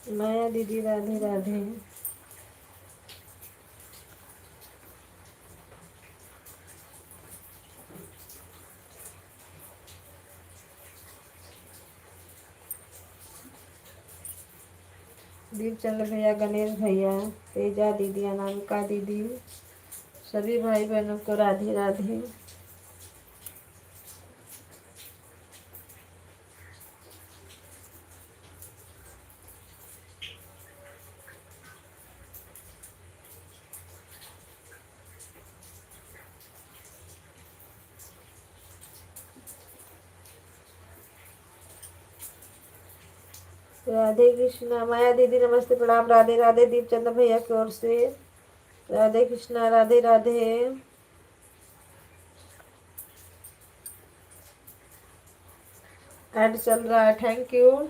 Speaker 1: माया दीदी राधे राधे। दीपचंद्र भैया, गणेश भैया, तेजा दीदी, अनामिका दीदी, सभी भाई बहनों को राधे राधे। राधे कृष्णा। माया दीदी नमस्ते, प्रणाम, राधे राधे दीपचंद्र भैया की ओर से। राधे कृष्णा, राधे राधे। ऐड चल रहा है, थैंक यू।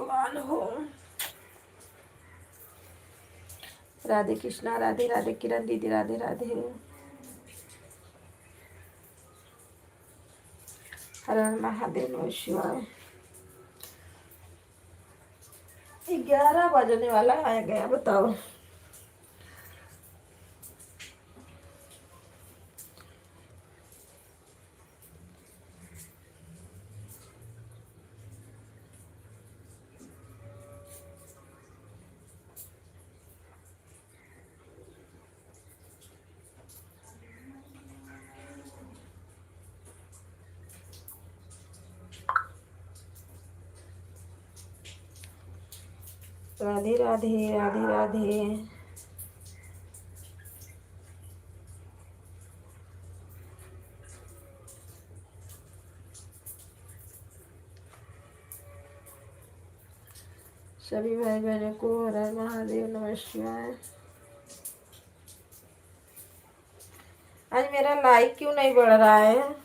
Speaker 1: भगवान हो। राधे कृष्णा, राधे राधे। किरण दीदी राधे राधे। हर हर महादेव, नमः शिवाय। 11 बजने वाला आ गया, बताओ। राधे राधे, राधे राधे। सभी भाई बहनों को हर हर महादेव, नमः शिवाय। आज मेरा लाइक क्यों नहीं बढ़ रहा है?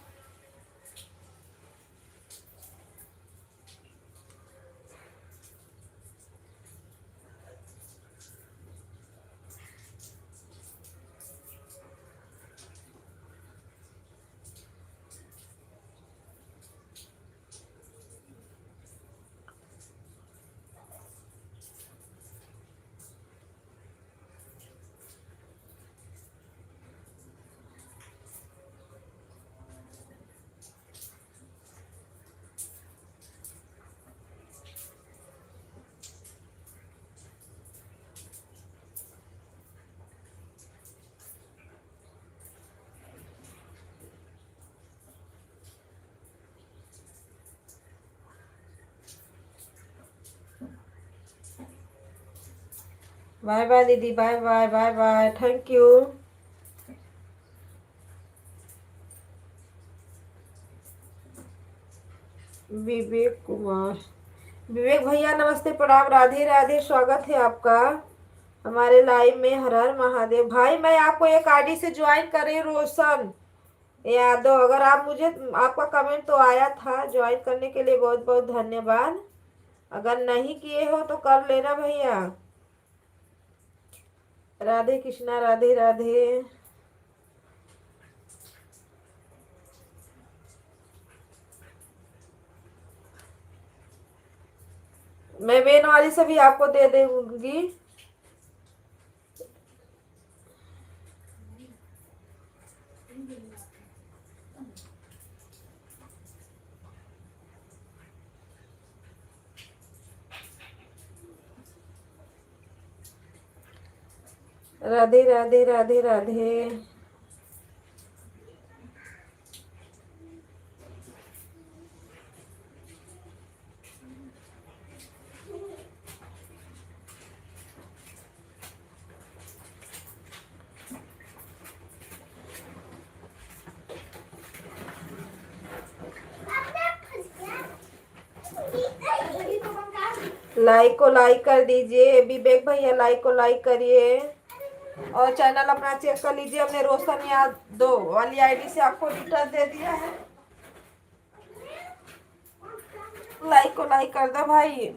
Speaker 1: बाय बाय दीदी, bye bye, bye bye, thank you. Vivek Kumar, Vivek भैया नमस्ते, प्रणाम, राधे राधे। स्वागत है आपका हमारे लाइव में। हर हर महादेव। भाई मैं आपको एक आईडी से ज्वाइन करे, रोशन यादव। अगर आप मुझे, आपका कमेंट तो आया था, ज्वाइन करने के लिए बहुत बहुत धन्यवाद। अगर नहीं किए हो तो कर लेना भैया। राधे कृष्णा, राधे राधे। मैं बेन वाली से भी आपको दे दूंगी। राधे राधे, राधे राधे। लाइक को लाइक कर दीजिए विवेक भैया, लाइक को लाइक करिए और चैनल अपना चेक कर लीजिए। हमने रोशन यादव वाली आईडी से आपको डिटेल दे दिया है। लाइक को लाइक कर दो भाई।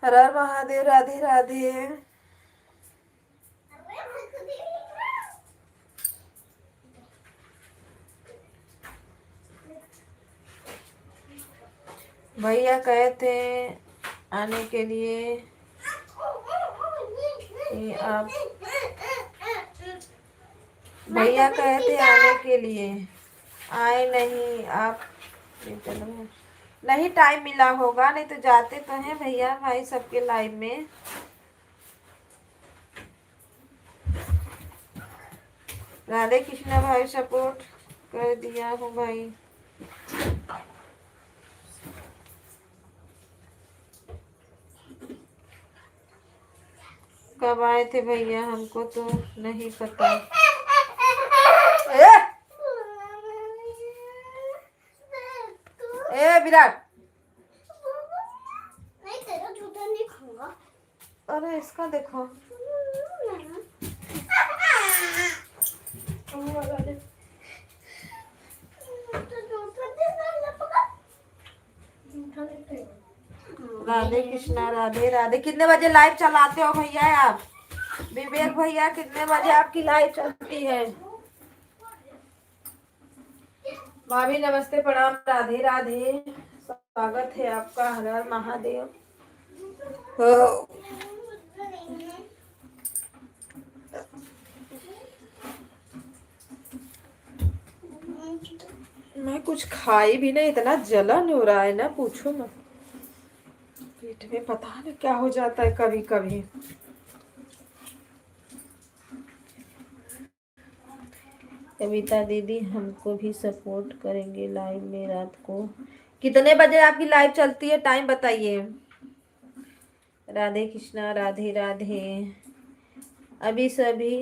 Speaker 1: हर हर महादेव, राधे राधे। भैया कहे थे आने के लिए कि आप, भैया कहे थे आने के लिए, आए नहीं आप। नहीं टाइम मिला होगा, नहीं तो जाते तो हैं भैया भाई सबके लाइव में। राधे कृष्णा भाई, सपोर्ट कर दिया हूँ भाई। कब आए थे भैया, हमको तो नहीं पता। ए विराट, नहीं तेरा जूता नहीं खाऊंगा। अरे इसका देखो। राधे कृष्णा, राधे राधे। कितने बजे लाइव चलाते हो भैया आप? विवेक भैया कितने बजे आपकी लाइव चलती है? भाभी नमस्ते, प्रणाम, राधे राधे। स्वागत है आपका, हर हर महादेव। हो। मैं कुछ खाई भी नहीं, इतना जलन हो रहा है ना, पूछो मत। पेट में पता नहीं क्या हो जाता है कभी कभी। कविता दीदी हमको भी सपोर्ट करेंगे लाइव में रात को। कितने बजे आपकी लाइव चलती है, टाइम बताइए। राधे कृष्णा, राधे राधे। अभी सभी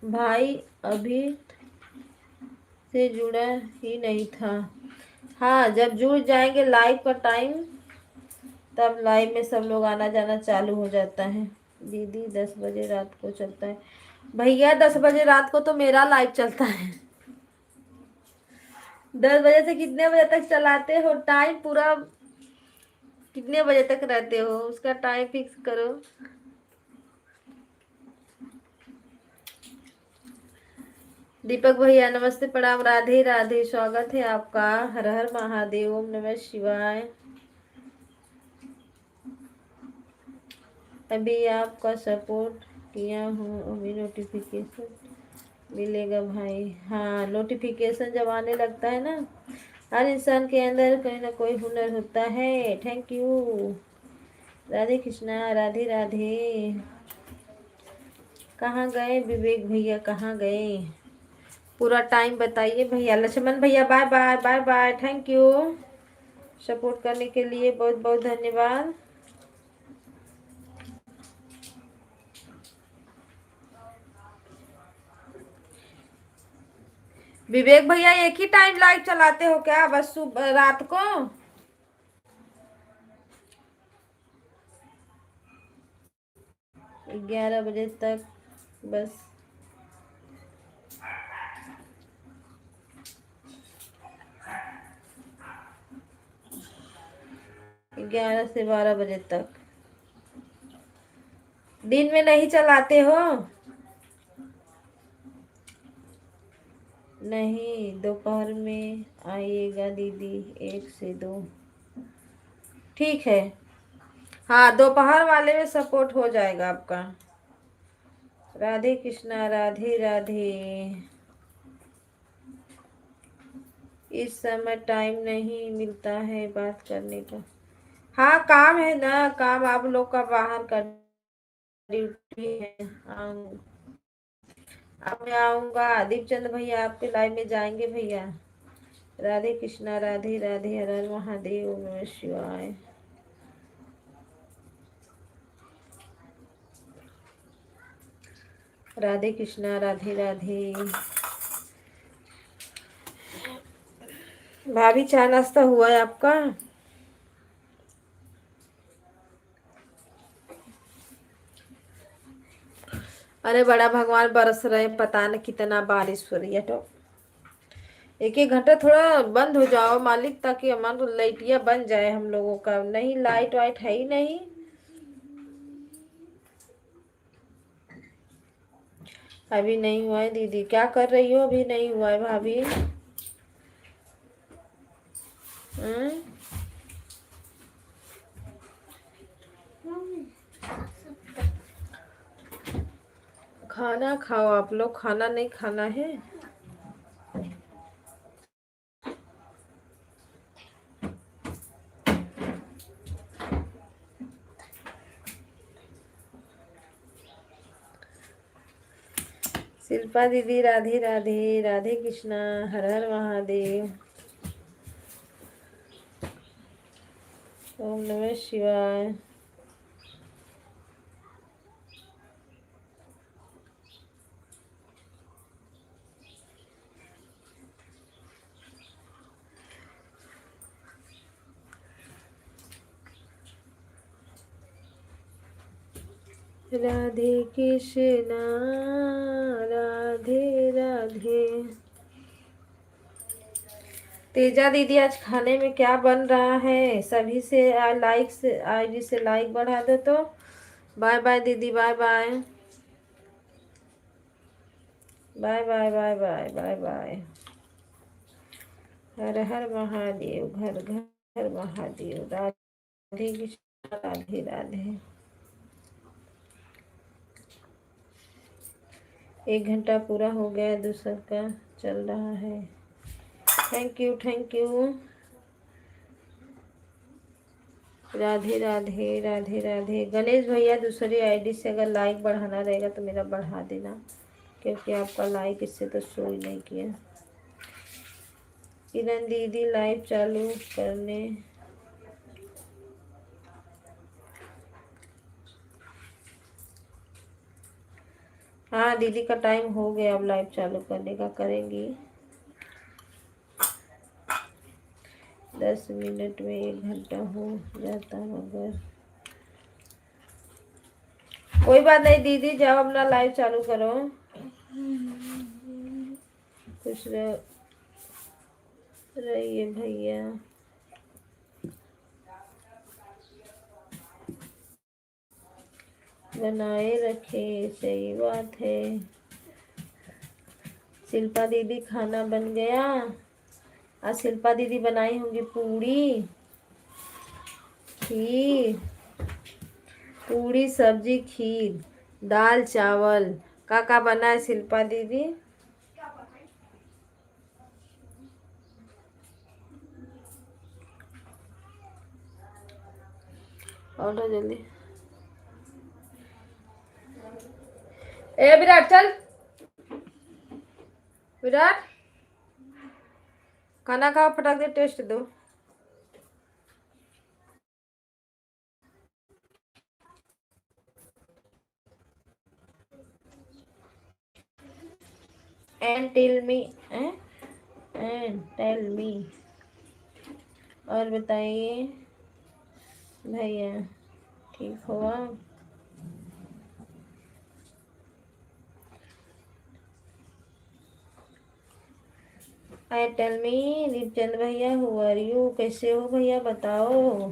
Speaker 1: भाई अभी से जुड़ा ही नहीं था। हाँ, जब जुड़ जाएंगे लाइव का टाइम, तब लाइव में सब लोग आना जाना चालू हो जाता है। दीदी 10 बजे रात को चलता है। भैया 10 बजे रात को तो मेरा लाइव चलता है। 10 बजे से कितने बजे तक चलाते हो? टाइम पूरा कितने बजे तक रहते हो, उसका टाइम फिक्स करो। दीपक भैया नमस्ते, प्रणाम, राधे राधे। स्वागत है आपका, हर हर महादेव, ओम नमः शिवाय। अभी आपका सपोर्ट किया हूँ, अभी नोटिफिकेशन मिलेगा भाई। हाँ, नोटिफिकेशन जब आने लगता है ना, हर इंसान के अंदर कोई ना कोई हुनर होता है। Thank you. राधे कृष्णा, राधे राधे। कहाँ गए विवेक भैया, कहाँ गए? पूरा टाइम बताइए भैया। लक्ष्मण भैया bye bye, bye bye, thank you. Support करने के लिए बहुत बहुत धन्यवाद। विवेक भैया एक ही टाइम लाइव चलाते हो क्या, बस सुबह रात को? 11 बजे तक बस? 11 से 12 बजे तक? दिन में नहीं चलाते हो? नहीं, दोपहर में आइएगा दीदी, 1 से 2। ठीक है। हाँ, दोपहर वाले में सपोर्ट हो जाएगा आपका। राधे कृष्णा, राधे राधे। इस समय टाइम नहीं मिलता है बात करने का। हाँ, काम है ना, काम आप लोग का बाहर का ड्यूटी है। अब मैं आऊँगा, दीपचंद भैया आपके लाइव में जाएंगे भैया। राधे कृष्णा, राधे राधे, हर हर महादेव, ओम नमः शिवाय। राधे कृष्णा, राधे राधे। भाभी चाय नाश्ता हुआ है आपका? अरे बड़ा भगवान बरस रहे, पता नहीं कितना बारिश हो रही है। तो 1-1 घंटा थोड़ा बंद हो जाओ मालिक, ताकि हमारा लाइटिया बन जाए हम लोगों का। नहीं, लाइट वाइट है ही नहीं। अभी नहीं हुआ है दीदी, क्या कर रही हो? अभी नहीं हुआ है भाभी। खाना खाओ आप लोग, खाना नहीं खाना है? शिल्पा दीदी राधे राधे, राधे कृष्णा, हर हर महादेव, ओम नमः शिवाय। राधे कृष्णा, राधे राधे। तेजा दीदी आज खाने में क्या बन रहा है? सभी से लाइक से आईडी से लाइक बढ़ा दो तो। बाय बाय दीदी, bye bye bye bye bye bye bye bye. हर हर महादेव, घर घर महादेव। राधे कृष्ण, राधे राधे। 1 घंटा पूरा हो गया, दूसरा का चल रहा है। Thank you, thank you. Radhe Radhe, Radhe Radhe. Ganesh भैया दूसरी आईडी से अगर लाइक बढ़ाना रहेगा तो मेरा बढ़ा देना, क्योंकि आपका लाइक इससे तो शो ही नहीं किया। किरण दीदी लाइव चालू करने। हाँ दीदी का टाइम हो गया, अब लाइव चालू करने का करेंगी। 10 मिनट में 1 घंटा हो जाता, मगर कोई बात नहीं दीदी, जब अपना लाइव चालू करो। खुश रहिए भैया। बनाए रखे, सही बात है। शिल्पा दीदी खाना बन गया। आज शिल्पा दीदी बनाई होंगी पूड़ी, खीर, पूड़ी सब्जी खीर, दाल चावल। का बना है शिल्पा दीदी? ऑर्डर जल्दी। ए विराट चल, विराट खाना खाओ, फटाक दे, टेस्ट दो। And tell me, and tell me. और बताइए भैया, ठीक हो आप? आई टेल मी दीपचंद भैया, हु आर यू? कैसे हो भैया, बताओ।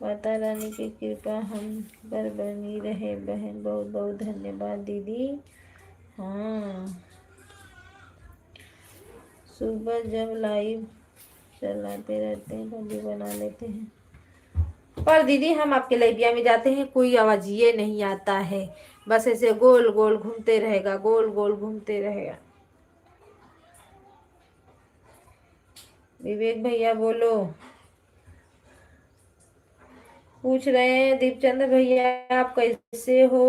Speaker 1: माता रानी की कृपा हम पर बनी रहे बहन, बहुत बहुत धन्यवाद दीदी। हाँ, सुबह जब लाइव चलाते रहते हैं तभी बना लेते हैं, पर दीदी हम आपके लाइबिया में जाते हैं कोई आवाज ये नहीं आता है, बस ऐसे गोल गोल घूमते रहेगा, गोल गोल घूमते रहेगा। विवेक भैया बोलो। पूछ रहे हैं दीपचंद्र भैया आप कैसे हो?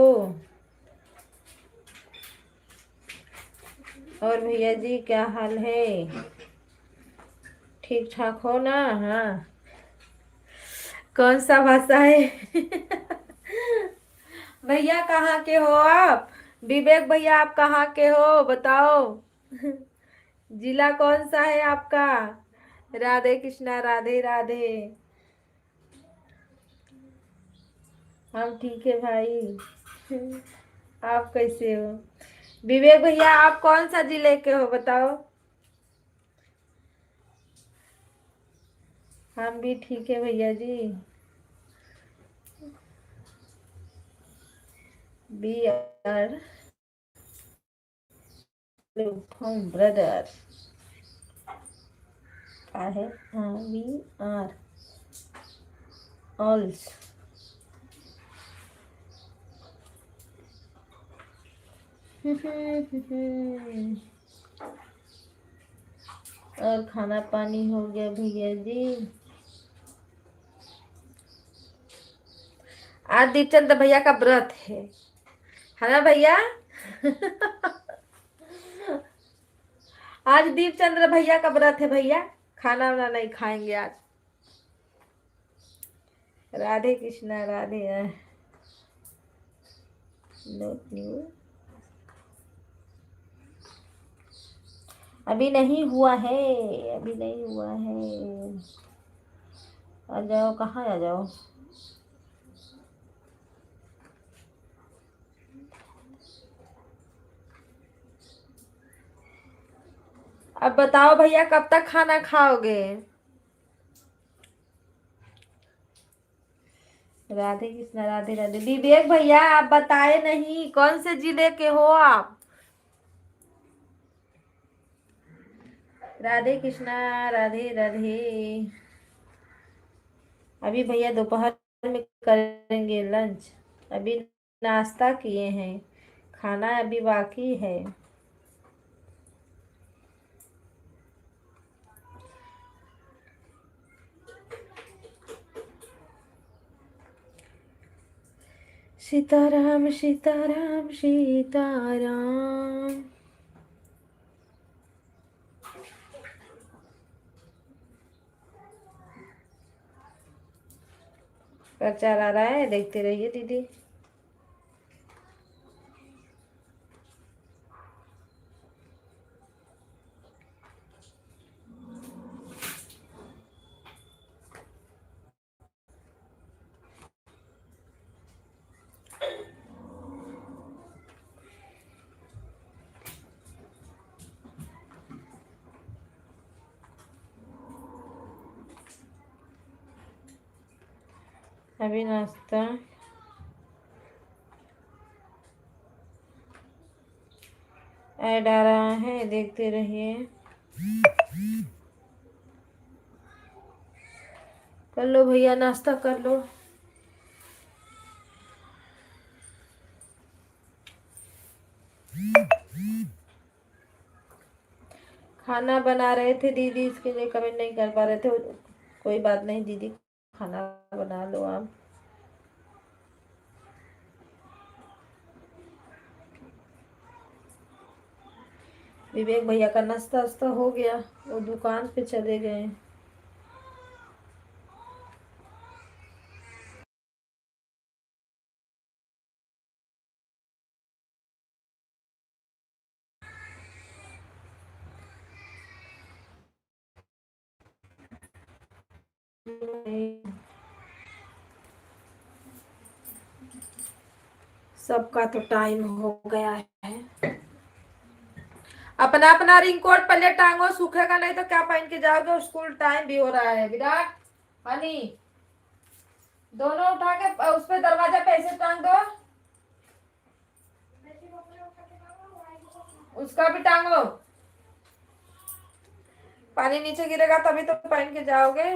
Speaker 1: और भैया जी क्या हाल है? ठीक ठाक हो ना? हाँ, कौन सा भाषा है? भैया कहाँ के हो आप? विवेक भैया आप कहाँ के हो बताओ? जिला कौन सा है आपका? राधे कृष्णा, राधे राधे। हम ठीक है भाई। आप कैसे हो? विवेक भैया आप कौन सा जिले के हो बताओ? हम भी ठीक है भैया जी। वी आर फ्रॉम ब्रदर है। हाँ, वी आर ऑल्सो। और खाना पानी हो गया भैया जी? आज दीपचंद भैया का व्रत है ना भैया? आज दीपचंद्र भैया का व्रत है भैया, खाना वाना नहीं खाएंगे आज। राधे कृष्णा, राधे। नोट न्यू, अभी नहीं हुआ है, अभी नहीं हुआ है। आ जाओ, कहाँ आ जाओ? अब बताओ भैया कब तक खाना खाओगे? राधे कृष्णा, राधे राधे। विवेक भैया आप बताए नहीं कौन से जिले के हो आप? राधे कृष्णा, राधे राधे। अभी भैया दोपहर में करेंगे लंच, अभी नाश्ता किए हैं, खाना अभी बाकी है। सीताराम सीताराम सीताराम। प्रचार आ रहा है, देखते रहिए दीदी। अभी नाश्ता ऐड आ रहा है, देखते रहिए। कर लो भैया, नाश्ता कर लो। खाना बना रहे थे दीदी, इसके लिए कमेंट नहीं कर पा रहे थे। कोई बात नहीं दीदी, खाना बना लो आप। विवेक भैया का नाश्ता वास्ता हो गया, वो दुकान पे चले गए। सबका तो टाइम हो गया है। अपना अपना रिंगकोट पहले टांगो, सूखेगा नहीं तो क्या पहन के जाओगे? स्कूल टाइम भी हो रहा है। विराट, हनी, दोनों उठा के उस पे दरवाजा पे ऐसे टांग दो। उसका भी टांगो, पानी नीचे गिरेगा तभी तो पहन के जाओगे।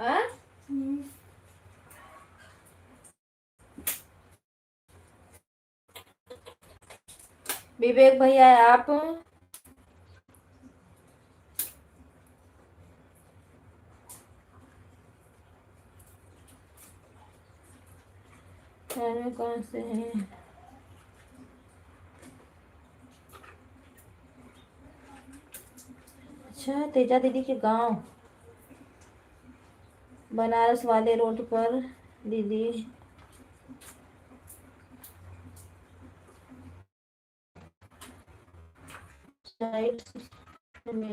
Speaker 1: आ? विवेक भैया आप कौन से हैं? अच्छा, तेजा दीदी के गांव बनारस वाले रोड पर दीदी। साइड में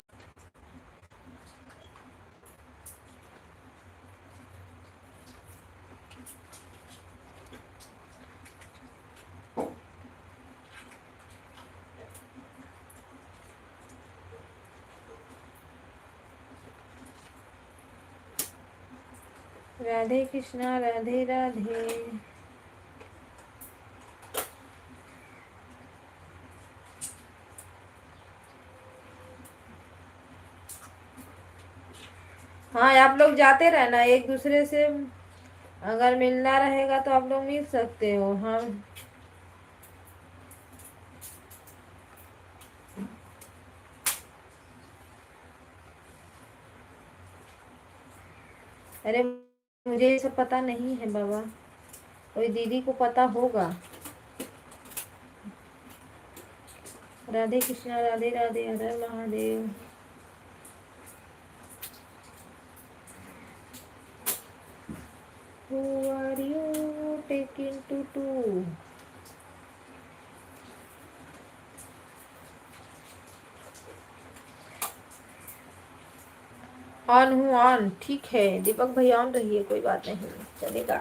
Speaker 1: राधे कृष्णा राधे राधे। हाँ, आप लोग जाते रहना एक दूसरे से, अगर मिलना रहेगा तो आप लोग मिल सकते हो। हाँ, अरे मुझे ये सब पता नहीं है बाबा, कोई दीदी को पता होगा। राधे कृष्णा राधे राधे, हर हर Mahadev. Who are you taking to? On हूँ, ऑन। ठीक है दीपक भाई, ऑन रहिए, कोई बात नहीं, चलेगा।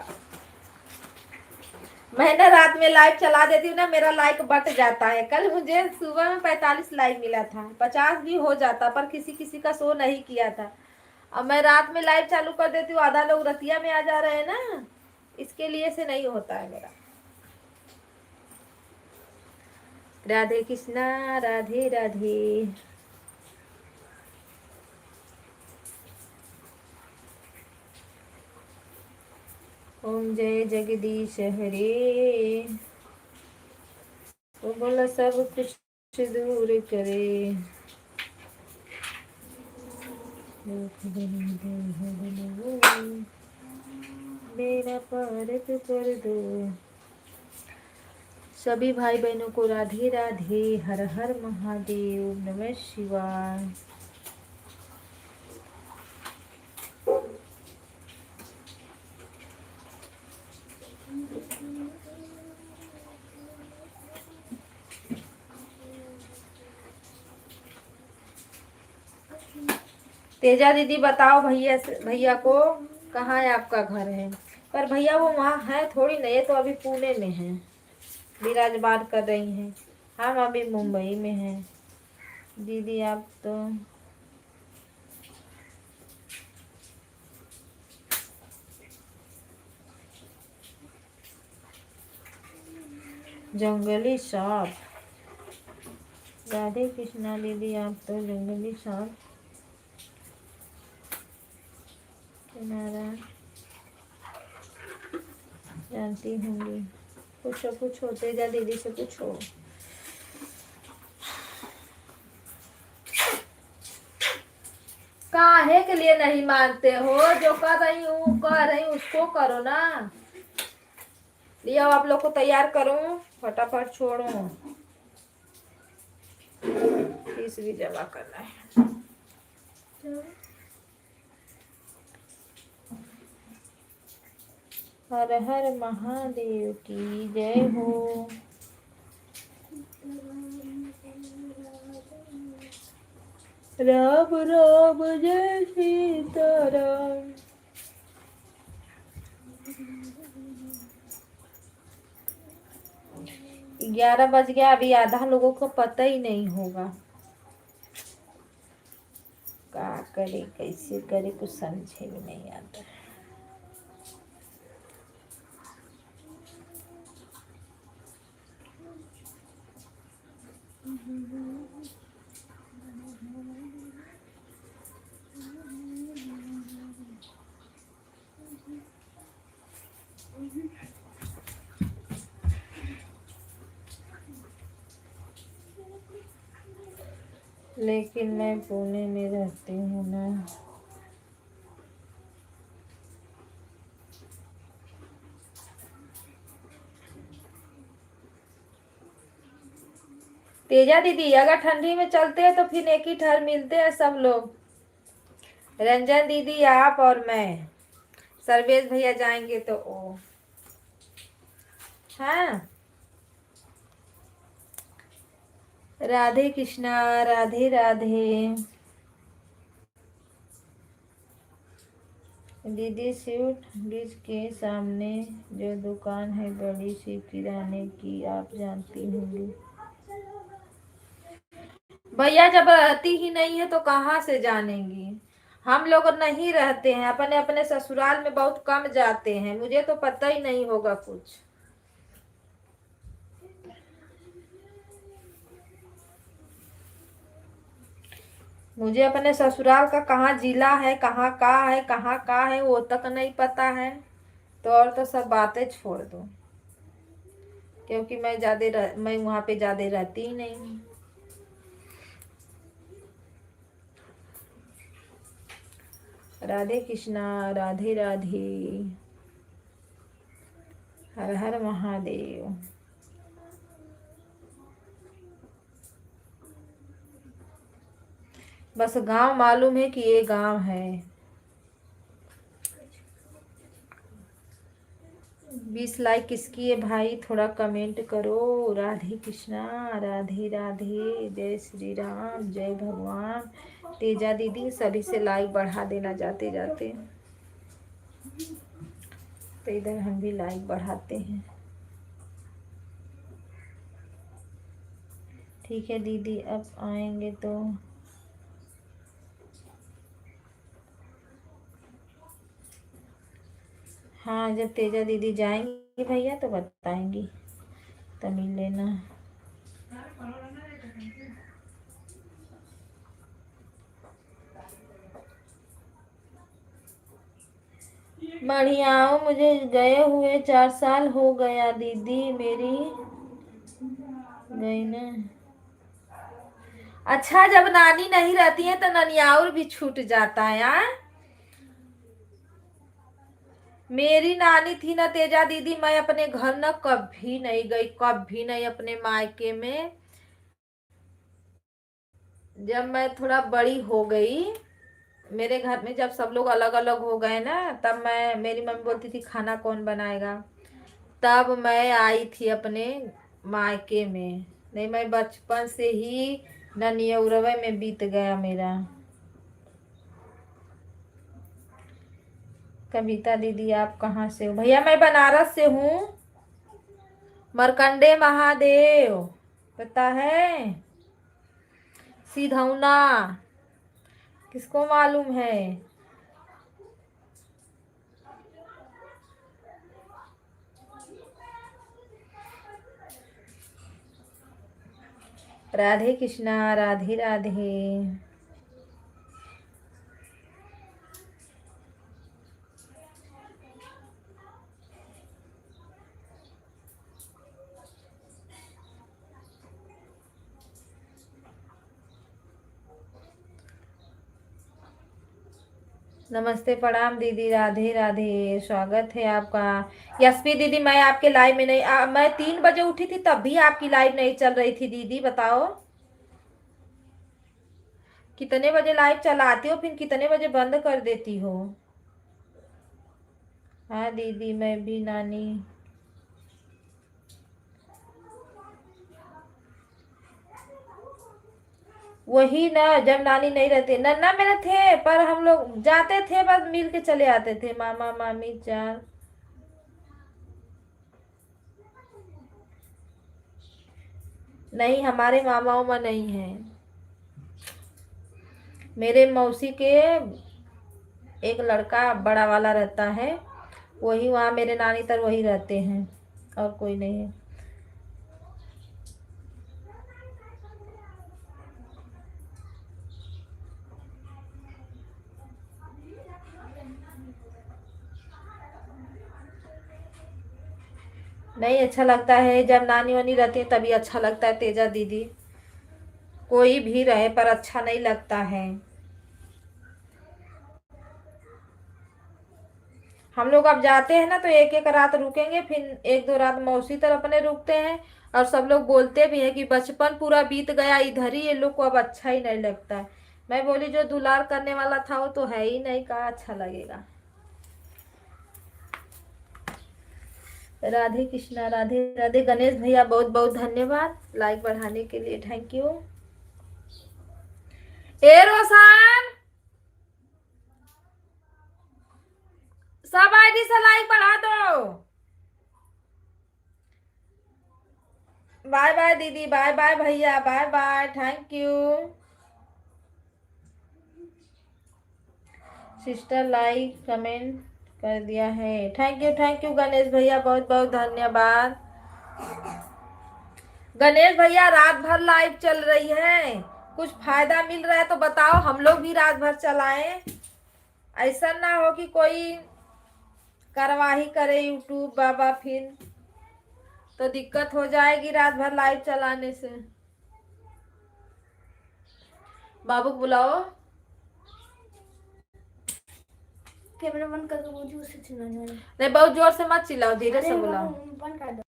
Speaker 1: मैं ना रात में लाइव चला देती हूँ ना, मेरा लाइक बट जाता है। कल मुझे सुबह में 45 लाइक मिला था, 50 भी हो जाता, पर किसी किसी का शो नहीं किया था। अब मैं रात में लाइव चालू कर देती हूँ, आधा लोग रतिया में आ जा रहे हैं ना, इसके लिए से नहीं होता है मेरा। राधे कृष्णा राधे राधे। ओम जय जगदीश हरे, वो बोला सब कुछ दूर करे। मेरा पारक कर दो। सभी भाई बहनों को राधे राधे, हर हर महादेव, नमः शिवाय। तेजा दीदी बताओ भैया को कहाँ है आपका घर है? पर भैया वो वहाँ है थोड़ी नहीं, ये तो अभी पुणे में है, विराजमान कर रही हैं। हम अभी मुंबई में हैं। दीदी आप तो जंगली सांप। राधे कृष्णा दीदी आप तो जंगली सांप किनारा जानती होंगी। पूछो पूछो, तेजा दीदी से पूछो। काहे के लिए नहीं मानते हो? जो कर रही हूँ कह रही हूँ उसको करो ना। लिया आप लोग को तैयार करूं, फटाफट छोड़ो, फीस भी जमा करना है। हर हर महादेव की जय हो। राम राम जय सीताराम। 11 बज गया, अभी आधा लोगों को पता ही नहीं होगा। क्या करे कैसे करे कुछ समझे भी नहीं आता। लेकिन मैं पुणे में रहती हूँ ना। तेजा दीदी, अगर ठंडी में चलते हैं तो फिर एक ही ठहर मिलते हैं सब लोग। रंजन दीदी, आप और मैं, सर्वेश भैया जाएंगे तो ओ। हाँ, राधे कृष्णा, राधे राधे। दीदी, स्वीट डिश के सामने जो दुकान है बड़ी सी किराने की, आप जानती होंगी। भैया जब रहती ही नहीं है तो कहाँ से जानेंगी। हम लोग नहीं रहते हैं, अपने अपने ससुराल में बहुत कम जाते हैं, मुझे तो पता ही नहीं होगा कुछ। मुझे अपने ससुराल का कहाँ जिला है, कहाँ का है वो तक नहीं पता है। तो और तो सब बातें छोड़ दो, क्योंकि मैं वहां पे ज्यादा रहती ही नहीं हूँ। राधे कृष्णा, राधे राधे। हर हर महादेव। बस गांव मालूम है कि ये गांव है। 20 लाइक किसकी है भाई, थोड़ा कमेंट करो। राधे कृष्णा, राधे राधे, जय श्री राम, जय भगवान। तेजा दीदी, सभी से लाइक बढ़ा देना जाते जाते। तो इधर हम भी लाइक बढ़ाते हैं। ठीक है दीदी, अब आएंगे तो। हाँ, जब तेजा दीदी जाएंगी भैया तो बताएंगी, तो मिल लेना। बढ़िया हो, मुझे गए हुए 4 साल हो गया दीदी, मेरी गई ना। अच्छा, जब नानी नहीं रहती है तो ननियाउर भी छूट जाता है यार। मेरी नानी थी ना तेजा दीदी, मैं अपने घर ना कभी नहीं गई, कभी नहीं अपने मायके में। जब मैं थोड़ा बड़ी हो गई, मेरे घर में जब सब लोग अलग अलग हो गए ना, तब मेरी मम्मी बोलती थी खाना कौन बनाएगा, तब मैं आई थी अपने मायके में। नहीं, मैं बचपन से ही ननियौरवे में बीत गया मेरा। कविता दीदी, आप कहाँ से हो भैया? मैं बनारस से हूँ, मरकंडे महादेव, पता है? सिधौना, किसको मालूम है? राधे कृष्णा, राधे राधे। नमस्ते, प्रणाम दीदी, राधे राधे, स्वागत है आपका। यशपी दीदी, मैं आपके लाइव में नहीं मैं 3 बजे उठी थी, तब भी आपकी लाइव नहीं चल रही थी दीदी, बताओ कितने बजे लाइव चलाती हो, फिर कितने बजे बंद कर देती हो? हाँ दीदी, मैं भी नानी। वही ना, जब नानी नहीं रहते, नन्ना मेरे थे, पर हम लोग जाते थे, बस मिल के चले आते थे, मामा मामी 4। नहीं, हमारे मामा उमा नहीं है। मेरे मौसी के एक लड़का बड़ा वाला रहता है, वही वहाँ मेरे नानी तर वही रहते हैं, और कोई नहीं है। नहीं अच्छा लगता है, जब नानी वानी रहती है तभी अच्छा लगता है तेजा दीदी। कोई भी रहे पर अच्छा नहीं लगता है। हम लोग अब जाते हैं ना तो एक एक रात रुकेंगे, फिर एक दो रात मौसी तरफ अपने रुकते हैं। और सब लोग बोलते भी है कि बचपन पूरा बीत गया इधर ही, ये लोग को अब अच्छा ही नहीं लगता है। मैं बोली जो दुलार करने वाला था वो तो है ही नहीं, कहाँ अच्छा लगेगा। राधे कृष्णा, राधे राधे। गणेश भैया बहुत बहुत धन्यवाद लाइक बढ़ाने के लिए, थैंक यू। ए रोशन, सब आईडी से लाइक बढ़ा दो। बाय बाय दीदी, बाय बाय भैया, bye bye, thank you. Sister like comment कर दिया है, थैंक यू गणेश भैया, बहुत बहुत धन्यवाद। गणेश भैया रात भर लाइव चल रही है, कुछ फायदा मिल रहा है तो बताओ, हम लोग भी रात भर चलाएं। ऐसा ना हो कि कोई कार्रवाई करे यूट्यूब बाबा, फिर तो दिक्कत हो जाएगी रात भर लाइव चलाने से। बाबू को बुलाओ।
Speaker 2: कैमरा बंद कर दो, मुझे उससे चिल्लाना है।
Speaker 1: नहीं बहुत जोर से मत चिल्लाओ, धीरे से बुलाओ।
Speaker 2: बंद कर दो।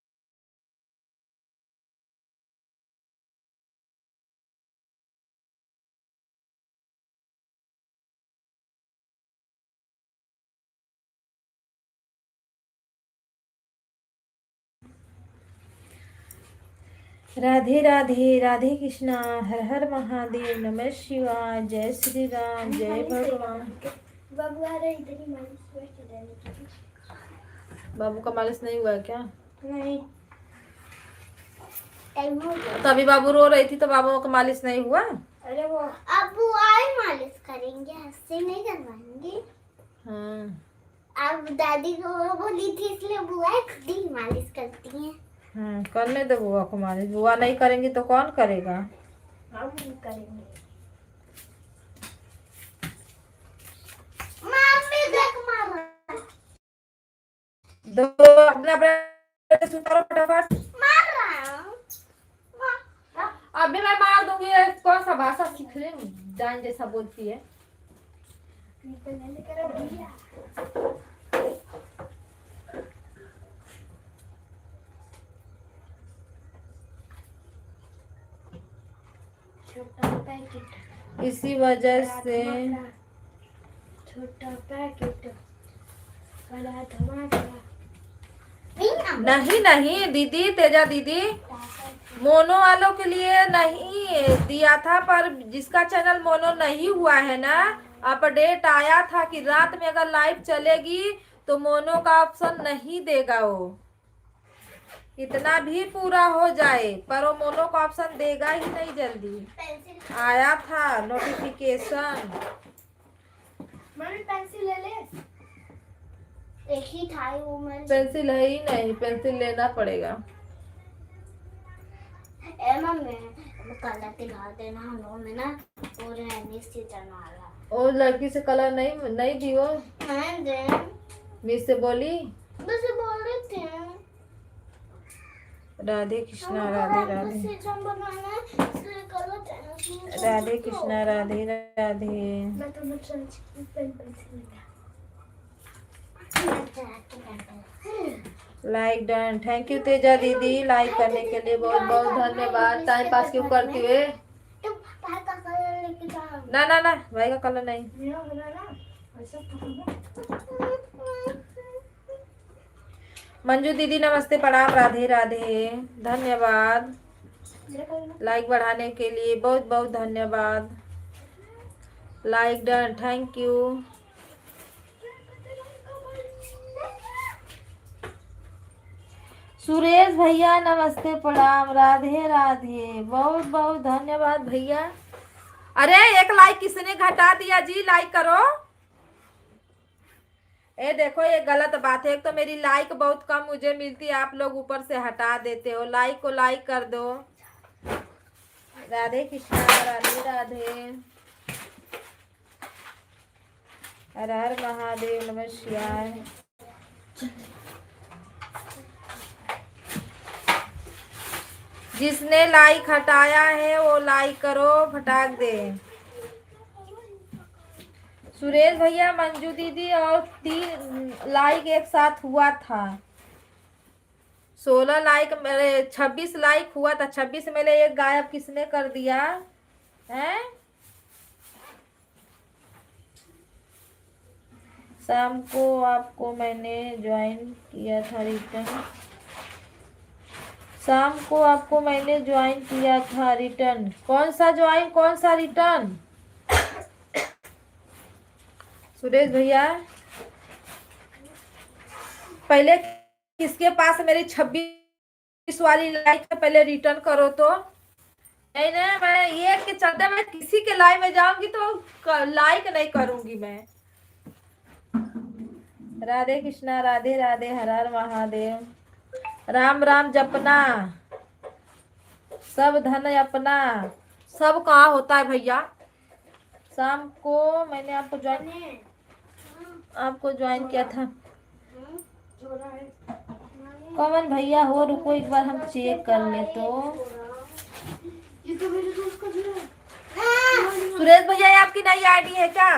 Speaker 1: राधे राधे, राधे कृष्णा, हर हर महादेव, नमः शिवाय, जय श्री राम, जय भगवान।
Speaker 2: बाबू आ रहे, इधर ही मालिश करके देने की।
Speaker 1: बाबू का मालिश नहीं हुआ है क्या?
Speaker 2: नहीं, टाइम हो गया।
Speaker 1: तो अभी बाबू रो रही थी तो बाबू का मालिश नहीं हुआ?
Speaker 2: अरे वो अबू आए मालिश करेंगे, हंसते नहीं करवाएंगे।
Speaker 1: हाँ,
Speaker 2: अब दादी को बोली थी इसलिए बुआ खुद ही मालिश करती हैं।
Speaker 1: करने दो बुआ को मालिश, बुआ नहीं करेंगी तो कौन करेगा?
Speaker 2: हम करेंगे। मम्मी देख मारा।
Speaker 1: दो अपना अपना सुतारो फटाफट।
Speaker 2: मार रहा हूँ।
Speaker 1: अभी मैं मार दूंगी, कौन सा भाषा सीख ले, जान जैसा बोलती है।
Speaker 2: छोटा पैकेट,
Speaker 1: इसी वजह से
Speaker 2: छोटा पैकेट, बड़ा धमाका।
Speaker 1: नहीं नहीं दीदी, तेजा दीदी, मोनो वालों के लिए नहीं दिया था, पर जिसका चैनल मोनो नहीं हुआ है ना, अपडेट आया था कि रात में अगर लाइव चलेगी तो मोनो का ऑप्शन नहीं देगा। वो इतना भी पूरा हो जाए पर वो मोनो का ऑप्शन देगा ही नहीं। जल्दी आया था नोटिफिकेशन।
Speaker 2: मम्मी पेंसिल ले ले, एक ही था वो। मैं
Speaker 1: पेंसिल है ही नहीं, पेंसिल लेना पड़ेगा।
Speaker 2: ए मम्मी कलर दिखा देना हम लोग में ना, और रहने से जाना वाला।
Speaker 1: और लड़की से कलर नहीं दी वो,
Speaker 2: मैं दे
Speaker 1: मिस से बोली,
Speaker 2: बस बोल रहे थे।
Speaker 1: राधे कृष्णा, राधे राधे, राधे कृष्णा, राधे राधे।
Speaker 2: मैं तो pencil
Speaker 1: like done, thank you Teja दीदी लाइक करने के लिए, बहुत बहुत धन्यवाद। टाइम पास क्यों करती हुए? ना ना ना, भाई का कलर नहीं। मंजू दीदी नमस्ते, प्रणाम, राधे राधे, धन्यवाद लाइक बढ़ाने के लिए, बहुत बहुत धन्यवाद। Like done, thank you. Suresh भैया नमस्ते, प्रणाम, राधे राधे, बहुत बहुत धन्यवाद भैया। अरे एक लाइक किसने घटा दिया जी, लाइक करो। ए देखो ये गलत बात है, एक तो मेरी लाइक बहुत कम मुझे मिलती है, आप लोग ऊपर से हटा देते हो। लाइक को लाइक कर दो। राधे कृष्णा, राधे राधे, हर हर महादेव, नमः शिवाय। जिसने लाइक हटाया है वो लाइक करो, फटाक दे। सुरेश भैया, मंजू दीदी और 3 लाइक एक साथ हुआ था। 16 लाइक मेरे, 26 लाइक हुआ था। 26 में ले एक गायब किसने कर दिया है? शाम को आपको मैंने ज्वाइन किया था रिटर्न। शाम को आपको मैंने ज्वाइन किया था रिटर्न। कौन सा ज्वाइन, कौन सा रिटर्न? सुरेश भैया, पहले किसके पास मेरी 26 वाली लाइक है, पहले रिटर्न करो तो। नहीं नहीं, मैं ये के चलते मैं किसी के लाइव में जाऊंगी तो लाइक नहीं करूंगी मैं। राधे कृष्णा, राधे राधे, हर हर महादेव। राम राम जपना, सब धन अपना। सब कहाँ होता है भैया? शाम को मैंने आपको ज्वाइन किया था। कौन भैया हो? रुको एक बार हम चेक कर ले तो। सुरेश भैया, ये आपकी नई आईडी है क्या?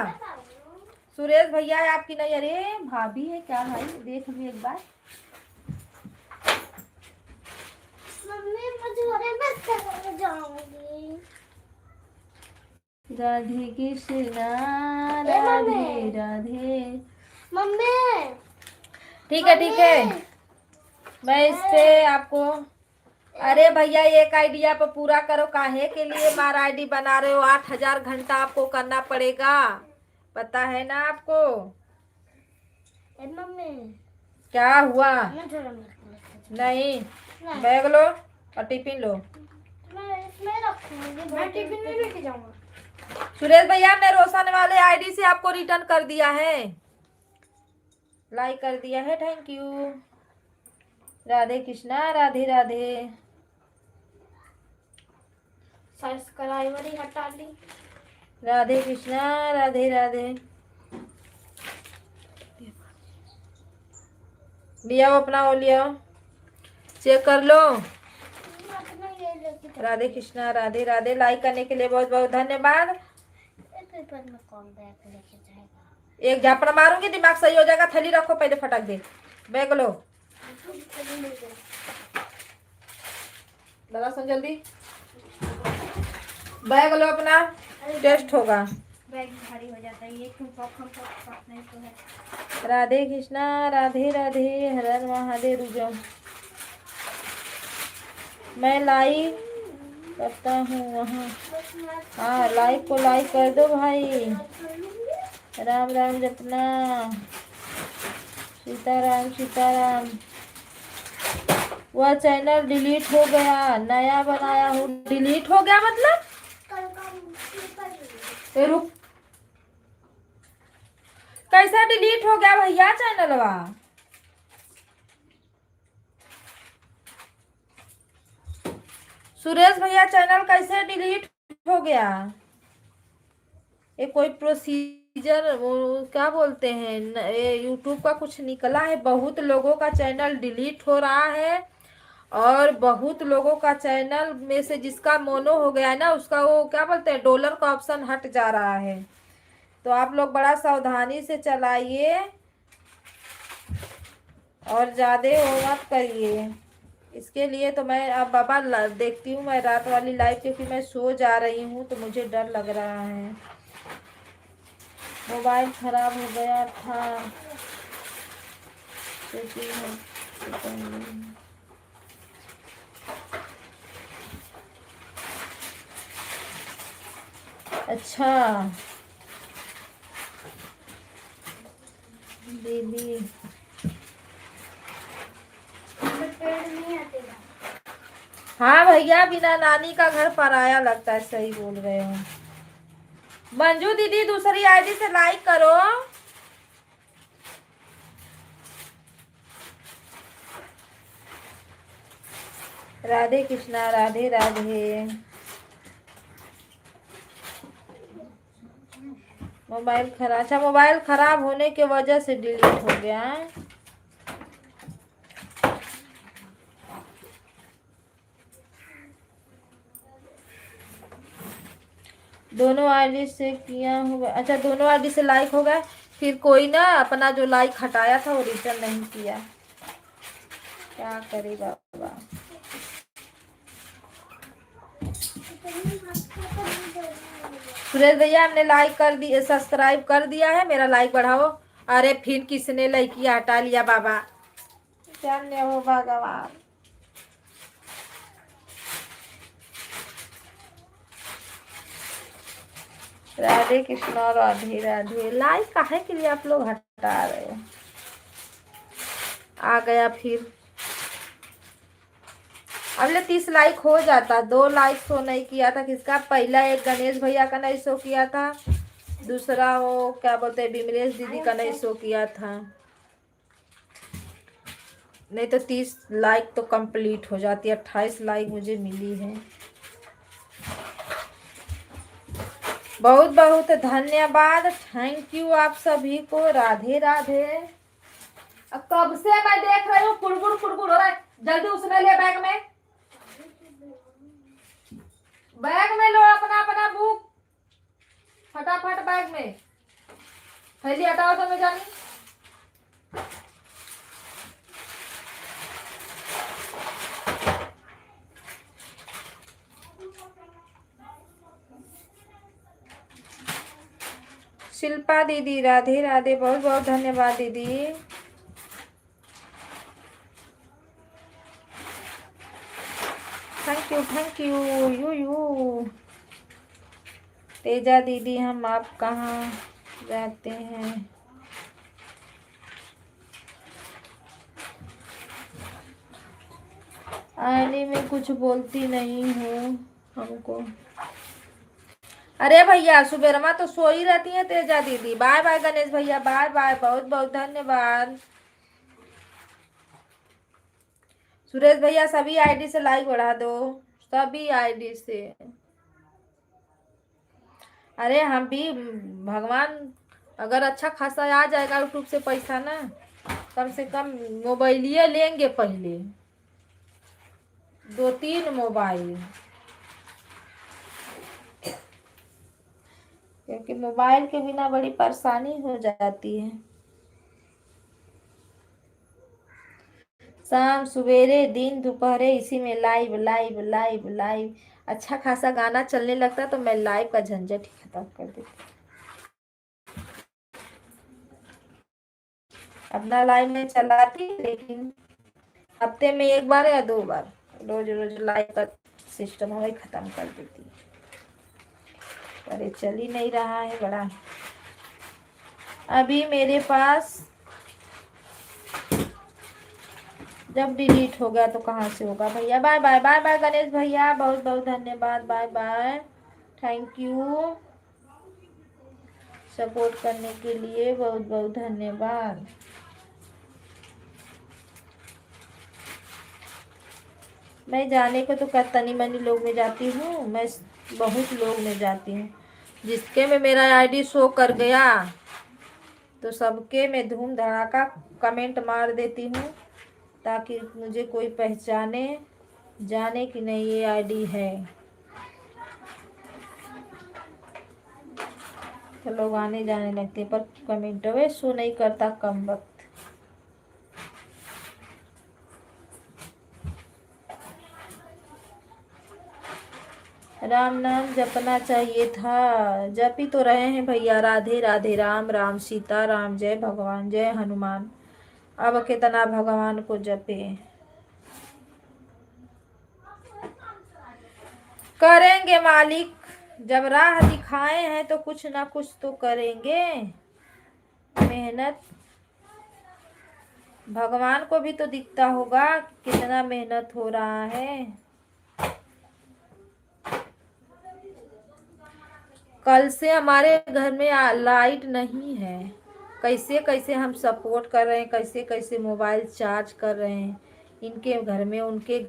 Speaker 1: सुरेश भैया, ये आपकी नई? अरे भाभी है क्या भाई? देख ली एक बार। राधे कृष्णा, राधे राधे। मम्मी ठीक है ठीक है, मैं इस पे आपको। अरे भैया, एक आइडिया पे पूरा करो। काहे के लिए बार आईडी बना रहे हो? 8000 घंटा आपको करना पड़ेगा, पता है ना आपको? मम्मी क्या हुआ? नहीं, बैग लो और टिफिन लो। मैं टिफिन नहीं लेके जाऊंगा। सुरेश भैया, मैं रोशन वाले आईडी से आपको रिटर्न कर दिया है, लाइक कर दिया है। Thank you. Radhe Krishna, Radhe Radhe. Subscriber ही हटा ली। राधे कृष्णा, राधे राधे। लिया अपना, वो लिया, चेक कर लो। राधे कृष्णा, राधे राधे। लाइक करने के लिए बहुत बहुत धन्यवाद। एक झापड़ मारूंगी, दिमाग सही हो जाएगा। थैली रखो पहले, फटाक दे। बैग लो, दादा सुन जल्दी। बैग लो अपना, टेस्ट होगा। बैग भारी हो जाता है ये, क्यों नहीं तो है। राधे कृष्णा, राधे राधे, हर हर महादेव। रुजो, मैं लाइक करता हूँ वहाँ। हाँ, लाइक को लाइक कर दो भाई। राम राम जपना, सीताराम सीताराम। वह चैनल डिलीट हो गया, नया बनाया हूँ। डिलीट हो गया मतलब? रुक, कैसा डिलीट हो गया भैया चैनलवा? सुरेश भैया, चैनल कैसे डिलीट हो गया? ये कोई प्रोसीजर, वो क्या बोलते हैं, ये यूट्यूब का कुछ निकला है। बहुत लोगों का चैनल डिलीट हो रहा है, और बहुत लोगों का चैनल में से जिसका मोनो हो गया है ना, उसका वो क्या बोलते हैं, डॉलर का ऑप्शन हट जा रहा है। तो आप लोग बड़ा सावधानी से चलाइए और ज़्यादा वो मत करिए। इसके लिए तो मैं अब बाबा देखती हूँ मैं रात वाली लाइव, क्योंकि मैं सो जा रही हूँ तो मुझे डर लग रहा है। मोबाइल खराब हो गया था। अच्छा दीदी, हाँ भैया, बिना नानी का घर पराया लगता है। सही बोल रहे हो। मंजू दीदी, दूसरी आईडी से लाइक करो। राधे कृष्णा, राधे राधे। मोबाइल खराब, अच्छा मोबाइल खराब होने की वजह से डिलीट हो गया है। दोनों आईडी से किया होगा। अच्छा, दोनों आईडी से लाइक हो गए, फिर कोई ना अपना जो लाइक हटाया था वो रिटर्न नहीं किया। क्या करे बाबा। सुरेश भैया हमने लाइक कर दिया, सब्सक्राइब कर दिया है, मेरा लाइक बढ़ाओ। अरे फिर किसने लाइकिया हटा लिया बाबा, जाने हो भगवान। राधे कृष्णा, राधे राधे। लाइक काहे के लिए आप लोग हटा रहे हो। आ गया फिर। अगले 30 लाइक हो जाता। 2 लाइक शो नहीं किया था किसका, पहला एक गणेश भैया का नहीं शो किया था, दूसरा वो क्या बोलते हैं विमलेश दीदी का नहीं शो किया था। नहीं तो 30 लाइक तो कंप्लीट हो जाती। 28 लाइक मुझे मिली है। बहुत बहुत धन्यवाद, थैंक यू आप सभी को। राधे राधे। अब कब से मैं देख रही हूँ कुड़कुड़ कुड़कुड़ हो रहा है। जल्दी उसने ले बैग में लो अपना अपना बुक, फटाफट बैग में। थैली हटाओ तो मैं जानी। शिल्पा दीदी राधे राधे, बहुत बहुत धन्यवाद दीदी। Thank you you. तेजा दीदी हम आप कहाँ रहते हैं। आईने में कुछ बोलती नहीं हूँ हमको। अरे भैया सुबेरमा तो सो ही रहती है तेजा दीदी। बाय बाय गणेश भैया, बाय बाय, बहुत बहुत धन्यवाद। सुरेश भैया सभी आईडी से लाइक बढ़ा दो, सभी आईडी से। अरे हम भी भगवान, अगर अच्छा खासा आ जाएगा यूट्यूब से पैसा ना, कम से कम मोबाइल लेंगे पहले, 2-3 मोबाइल, क्योंकि मोबाइल के बिना बड़ी परेशानी हो जाती है। शाम सवेरे दिन दोपहरे इसी में लाइव लाइव लाइव लाइव। अच्छा खासा गाना चलने लगता तो मैं लाइव का झंझट ही खत्म कर देती। अपना लाइव में चलाती, लेकिन हफ्ते में 1 बार या 2 बार, रोज रोज लाइव का सिस्टम वही खत्म कर देती। अरे चल ही नहीं रहा है बड़ा। अभी मेरे पास, जब डिलीट हो गया तो कहाँ से होगा भैया। Bye bye bye bye Ganesh भैया, बहुत बहुत धन्यवाद, bye bye, thank you. Support करने के लिए बहुत बहुत धन्यवाद। मैं जाने को तो तनी मनी लोग में जाती हूँ, मैं बहुत लोग में जाती हूँ। जिसके में मेरा आईडी शो कर गया तो सबके में धूम धड़ाका कमेंट मार देती हूँ, ताकि मुझे कोई पहचाने, जाने कि नहीं ये आईडी है। तो लोग आने जाने लगते, पर कमेंट वे शो नहीं करता कम वक्त। राम नाम जपना चाहिए था, जप ही तो रहे हैं भैया। राधे राधे, राम राम सीता राम, जय भगवान, जय हनुमान। अब कितना भगवान को जपे। करेंगे मालिक, जब राह दिखाए हैं तो कुछ ना कुछ तो करेंगे। मेहनत भगवान को भी तो दिखता होगा कितना मेहनत हो रहा है। कल से हमारे घर में लाइट नहीं है। कैसे कैसे हम सपोर्ट कर रहे हैं, कैसे कैसे मोबाइल चार्ज कर रहे हैं, इनके घर में उनके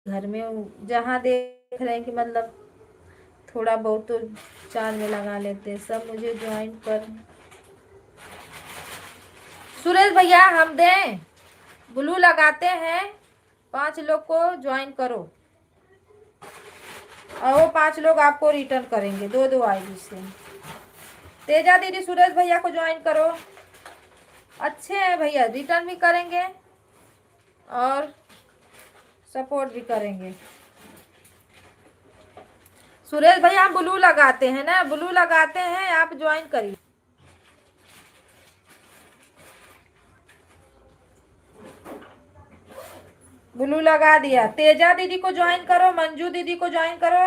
Speaker 1: घर में, जहाँ देख रहे हैं कि मतलब थोड़ा बहुत तो चार्ज में लगा लेते हैं। सब मुझे ज्वाइन कर। सुरेश भैया हम दें, ब्लू लगाते हैं, 5 लोग को ज्वाइन करो। और वो 5 लोग आपको रिटर्न करेंगे 2-2 आईडी से। तेजा दीदी सूरज भैया को ज्वाइन करो। अच्छे हैं भैया, रिटर्न भी करेंगे और सपोर्ट भी करेंगे। सुरेश भैया आप ब्लू लगाते हैं ना, ब्लू लगाते हैं, आप ज्वाइन करिए। ब्लू लगा दिया। तेजा दीदी को ज्वाइन करो, मंजू दीदी को ज्वाइन करो,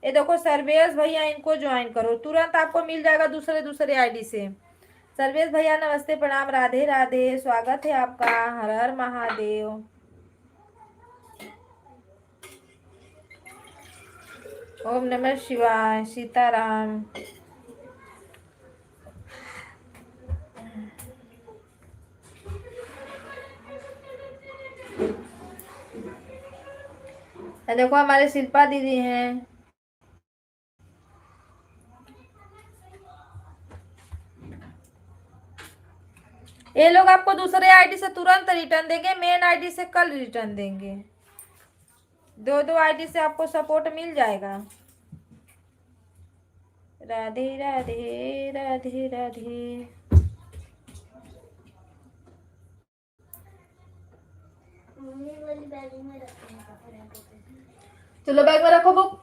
Speaker 1: ये देखो सर्वेश भैया, इनको ज्वाइन करो, तुरंत आपको मिल जाएगा दूसरे दूसरे आईडी से। सर्वेश भैया नमस्ते प्रणाम, राधे राधे, स्वागत है आपका, हर हर महादेव। ओम नमः शिवाय, सीताराम। देखो हमारे शिल्पा दीदी हैं। ये लोग आपको दूसरे आईडी से तुरंत रिटर्न देंगे, मेन आईडी से कल रिटर्न देंगे। 2-2 आईडी से आपको सपोर्ट मिल जाएगा। राधे राधे राधे राधे। चलो बैग में रखो बुक।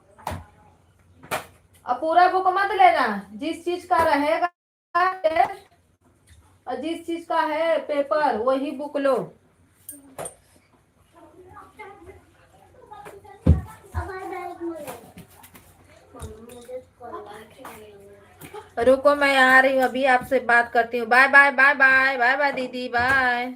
Speaker 1: अब पूरा बुक मत लेना, जिस चीज का रहेगा टेस्ट और जिस चीज का है पेपर वही बुक लो। रुको मैं आ रही हूँ, अभी आपसे बात करती हूँ। Bye bye bye bye bye bye दीदी, बाय।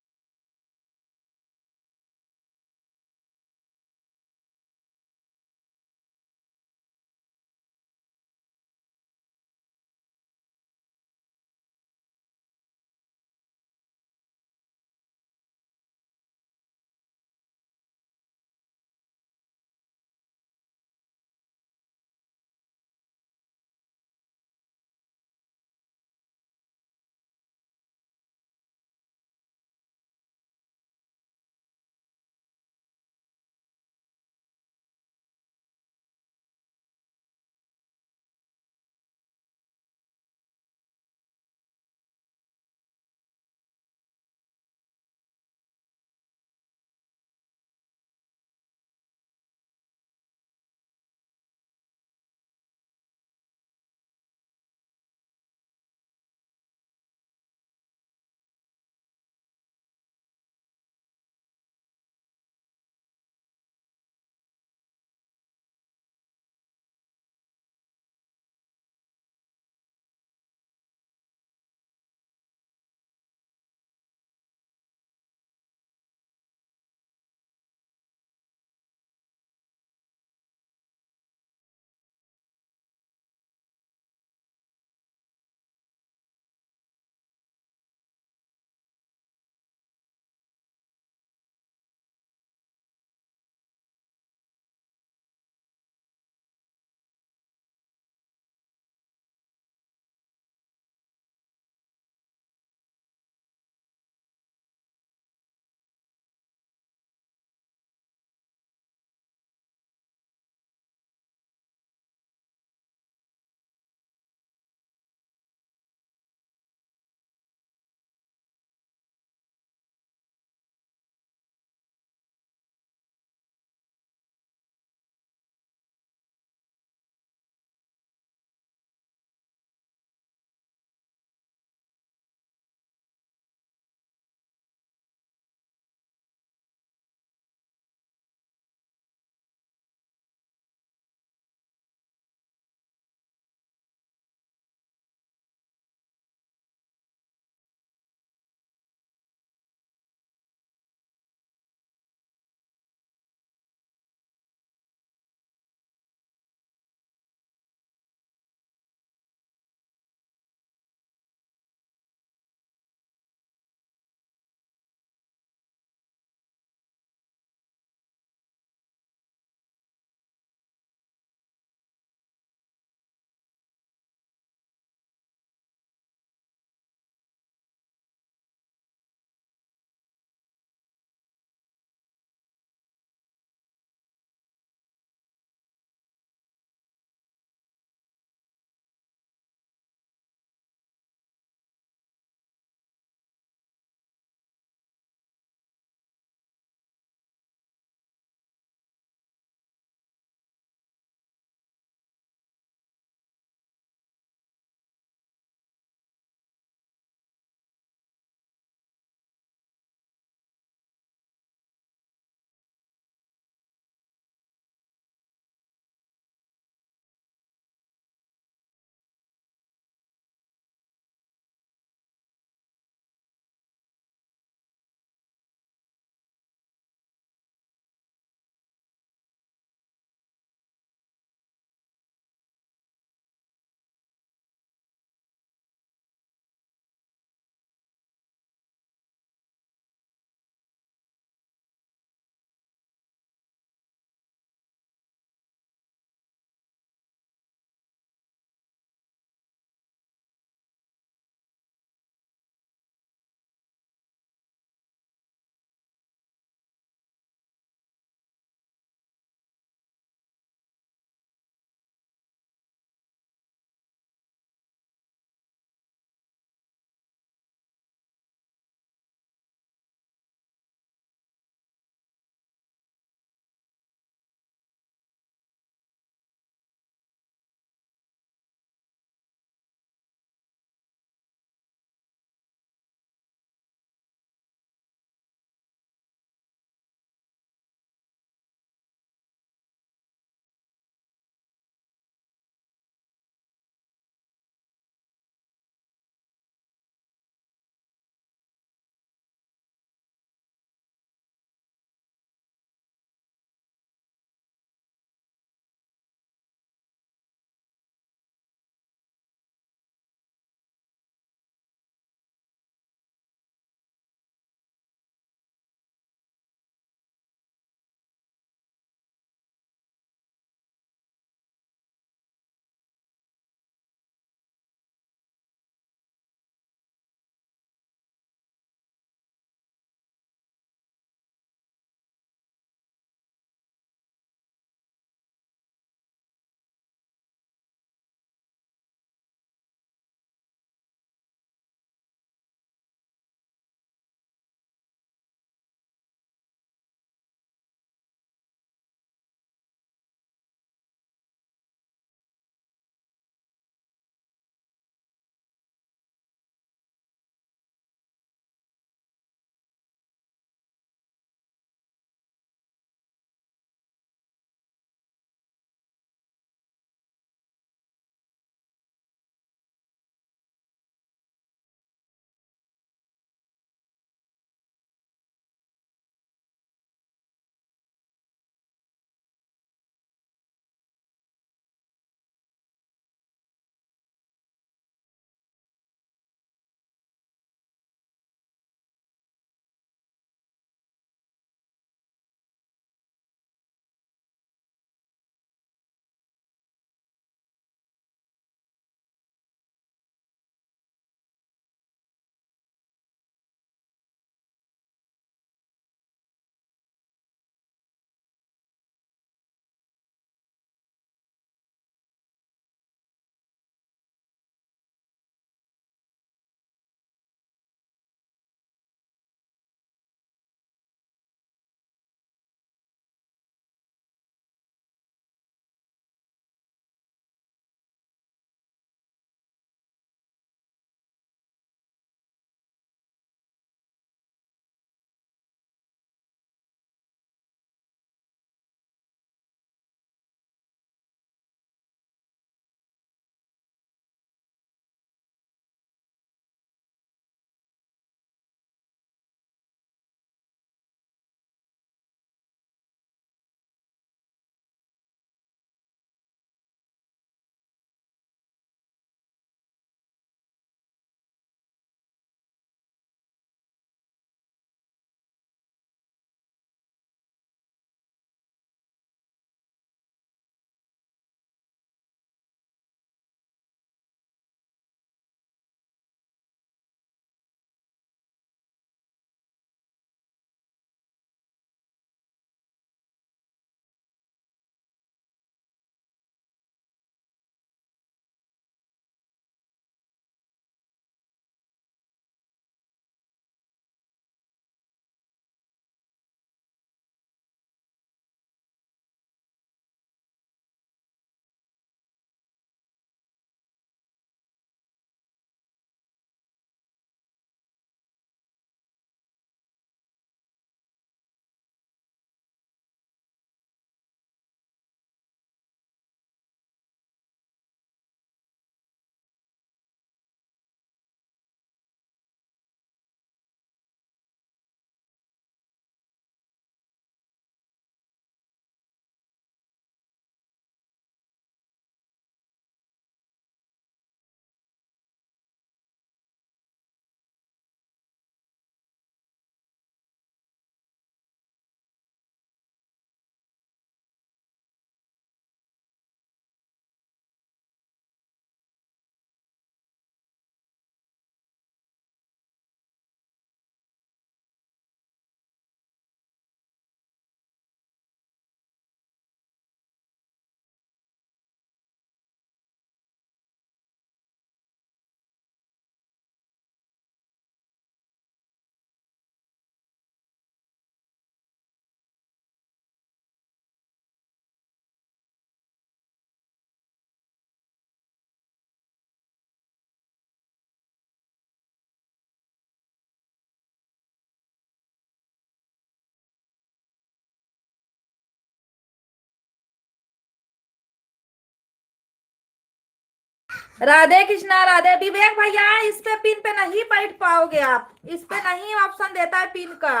Speaker 1: राधे कृष्णा राधे। विवेक भैया इस पे पिन पे नहीं बैठ पाओगे आप, इस पे नहीं ऑप्शन देता है पिन का।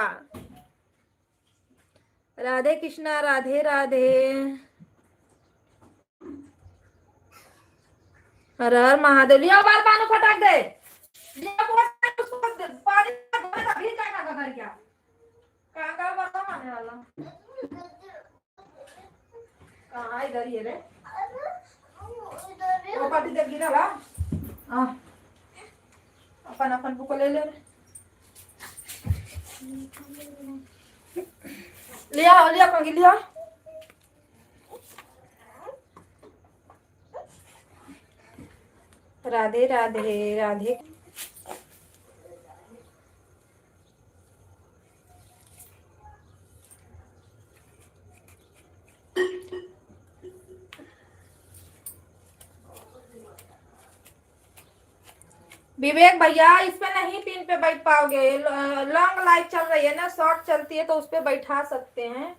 Speaker 1: राधे कृष्णा राधे राधे। हर हर महादेव। लिया बार पानी फटाक दे। लिया उसको पानी भी क्या कर क्या कहाँ का बता माने वाला कहाँ इधर ही है रे। वो पार्टी देख गिरा बा। अपन अपन बुक ले ले लिया लिया कौन लिया। राधे राधे राधे। विवेक भैया इस पे नहीं पिन पे बैठ पाओगे, लॉन्ग लाइफ चल रही है ना, शॉर्ट चलती है तो उस पे बैठा सकते हैं।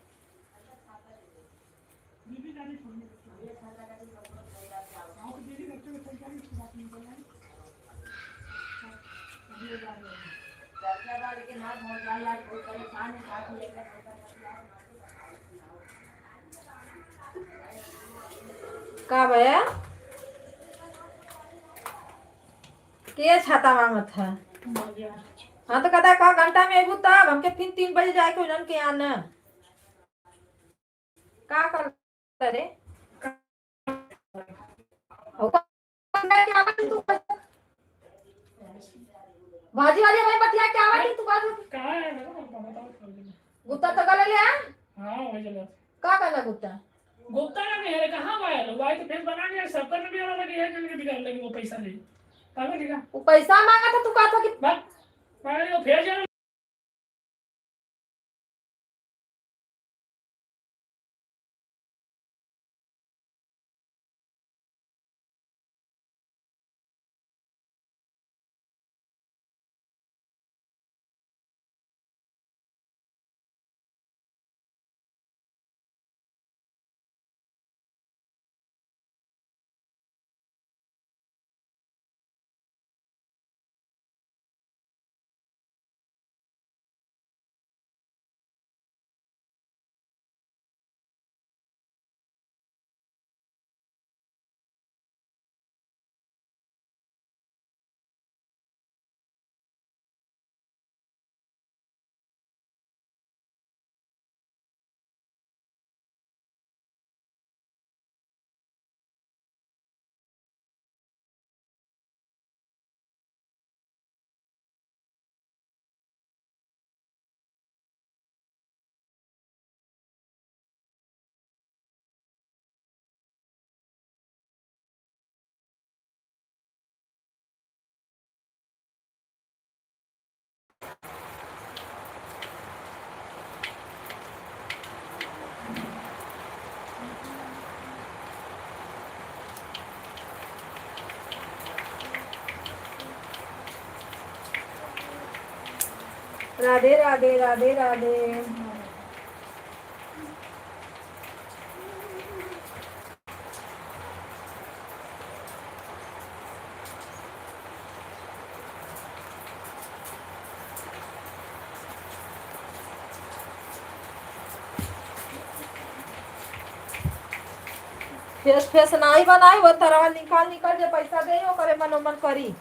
Speaker 1: का भैया के छाता मांगत है। हाँ तो कहता है का घंटा में अबू तब हमके फिर 3 बजे जाए के उन्हन के यहाँ न का कर रे भाजी वाली हमें बतिया क्या आवाज तू बात
Speaker 2: कहाँ है
Speaker 1: गुप्ता तो गले ले
Speaker 2: हाँ वही जगह
Speaker 1: का कहला गुप्ता
Speaker 2: गुप्ता ना मेरे कहाँ वाया लोग वाई तो फेस बना के सबका भी वाला लगे है जन के बिगाड़ लगी वो पैसा ले पागल ठीक है
Speaker 1: वो पैसा मांगा था तू कहा था कि
Speaker 2: बात पागल वो फेर जाना
Speaker 1: राधे राधे राधे राधे। फेस फेस नहीं बनाई वो तरह निकाल निकाल जो पैसा दे वो करे मनोमन करी।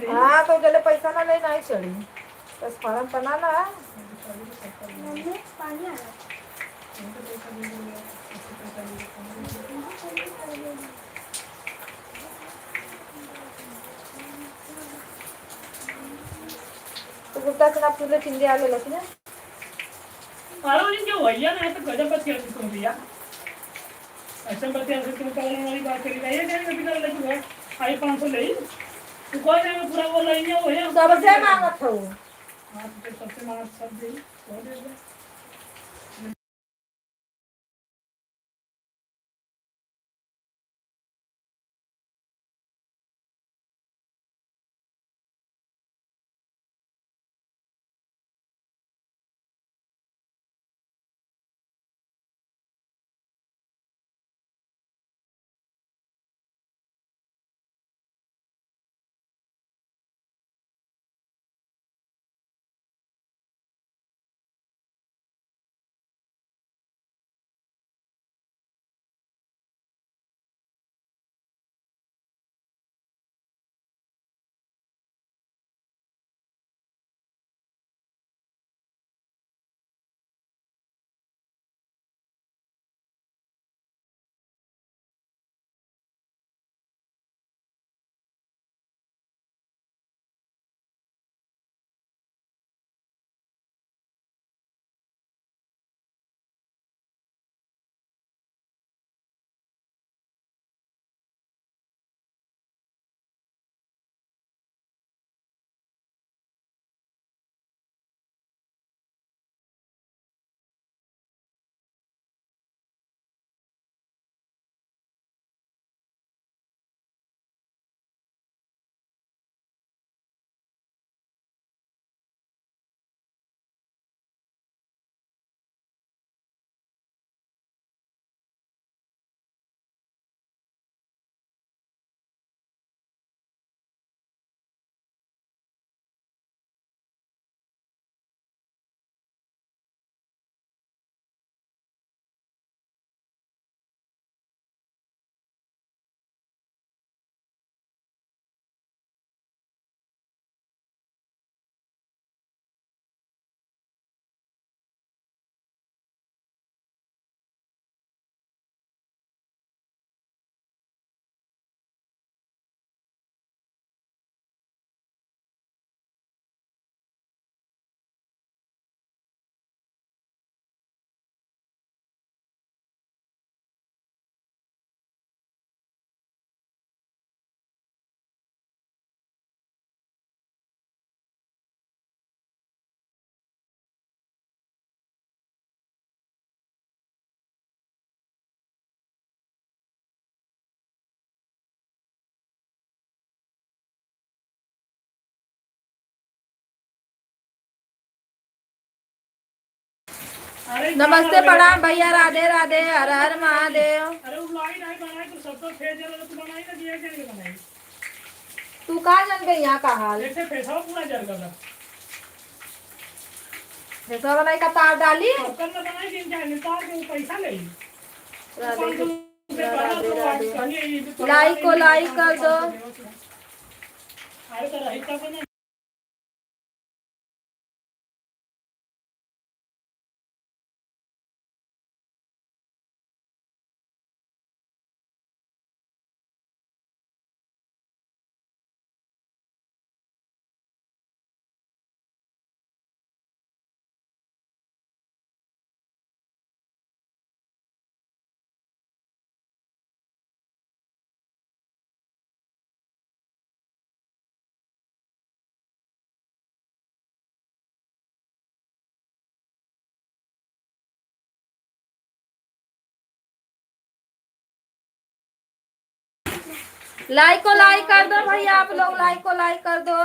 Speaker 1: हाँ तो जले पैसा ना ले नहीं चढ़ी बस फार्म बनाना है। तो गुप्ता से आप तुझे चिंदी आले लगी ना
Speaker 2: अरे ये क्या भैया ना तो गजब बात किया तुम भैया ऐसा बात है तुम कल वाली बात करी है क्या कभी कर लगी है आई 500 ले तो कोई नहीं पूरा वो लेंगे वो है
Speaker 1: सबसे मांगत हो।
Speaker 2: हां तो सबसे मांगत सब दे वो दे अरे
Speaker 1: नमस्ते प्रणाम भैया, राधे राधे, हर हर महादेव।
Speaker 2: अरे वो लाइन आई बनाई तो सबको फेस जला तो बनाई ना दिया क्या नहीं बनाई।
Speaker 1: तू कहाँ जन गई यहाँ का हाल?
Speaker 2: जैसे पैसा पूरा जल गया।
Speaker 1: जैसा बनाई का तार डाली।
Speaker 2: सबकर ना बनाई दिन क्या निकाल के पैसा ले।
Speaker 1: राधे
Speaker 2: 500 रुपये
Speaker 1: राधे
Speaker 2: तो
Speaker 1: राधे।
Speaker 2: कहलिए
Speaker 1: लाइक को लाइक कर दो।
Speaker 2: अरे तो रही तब ना।
Speaker 1: लाइक को लाइक कर दो भैया, आप लोग लाइक को लाइक कर दो।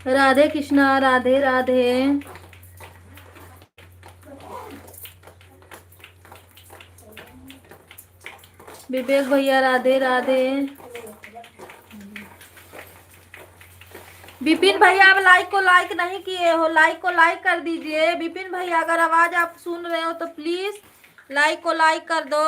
Speaker 1: राधे कृष्णा, राधे राधे। विवेक भैया राधे राधे। विपिन भैया आप लाइक को लाइक नहीं किए हो, लाइक को लाइक कर दीजिए। विपिन भैया अगर आवाज आप सुन रहे हो तो प्लीज लाइक को लाइक कर दो।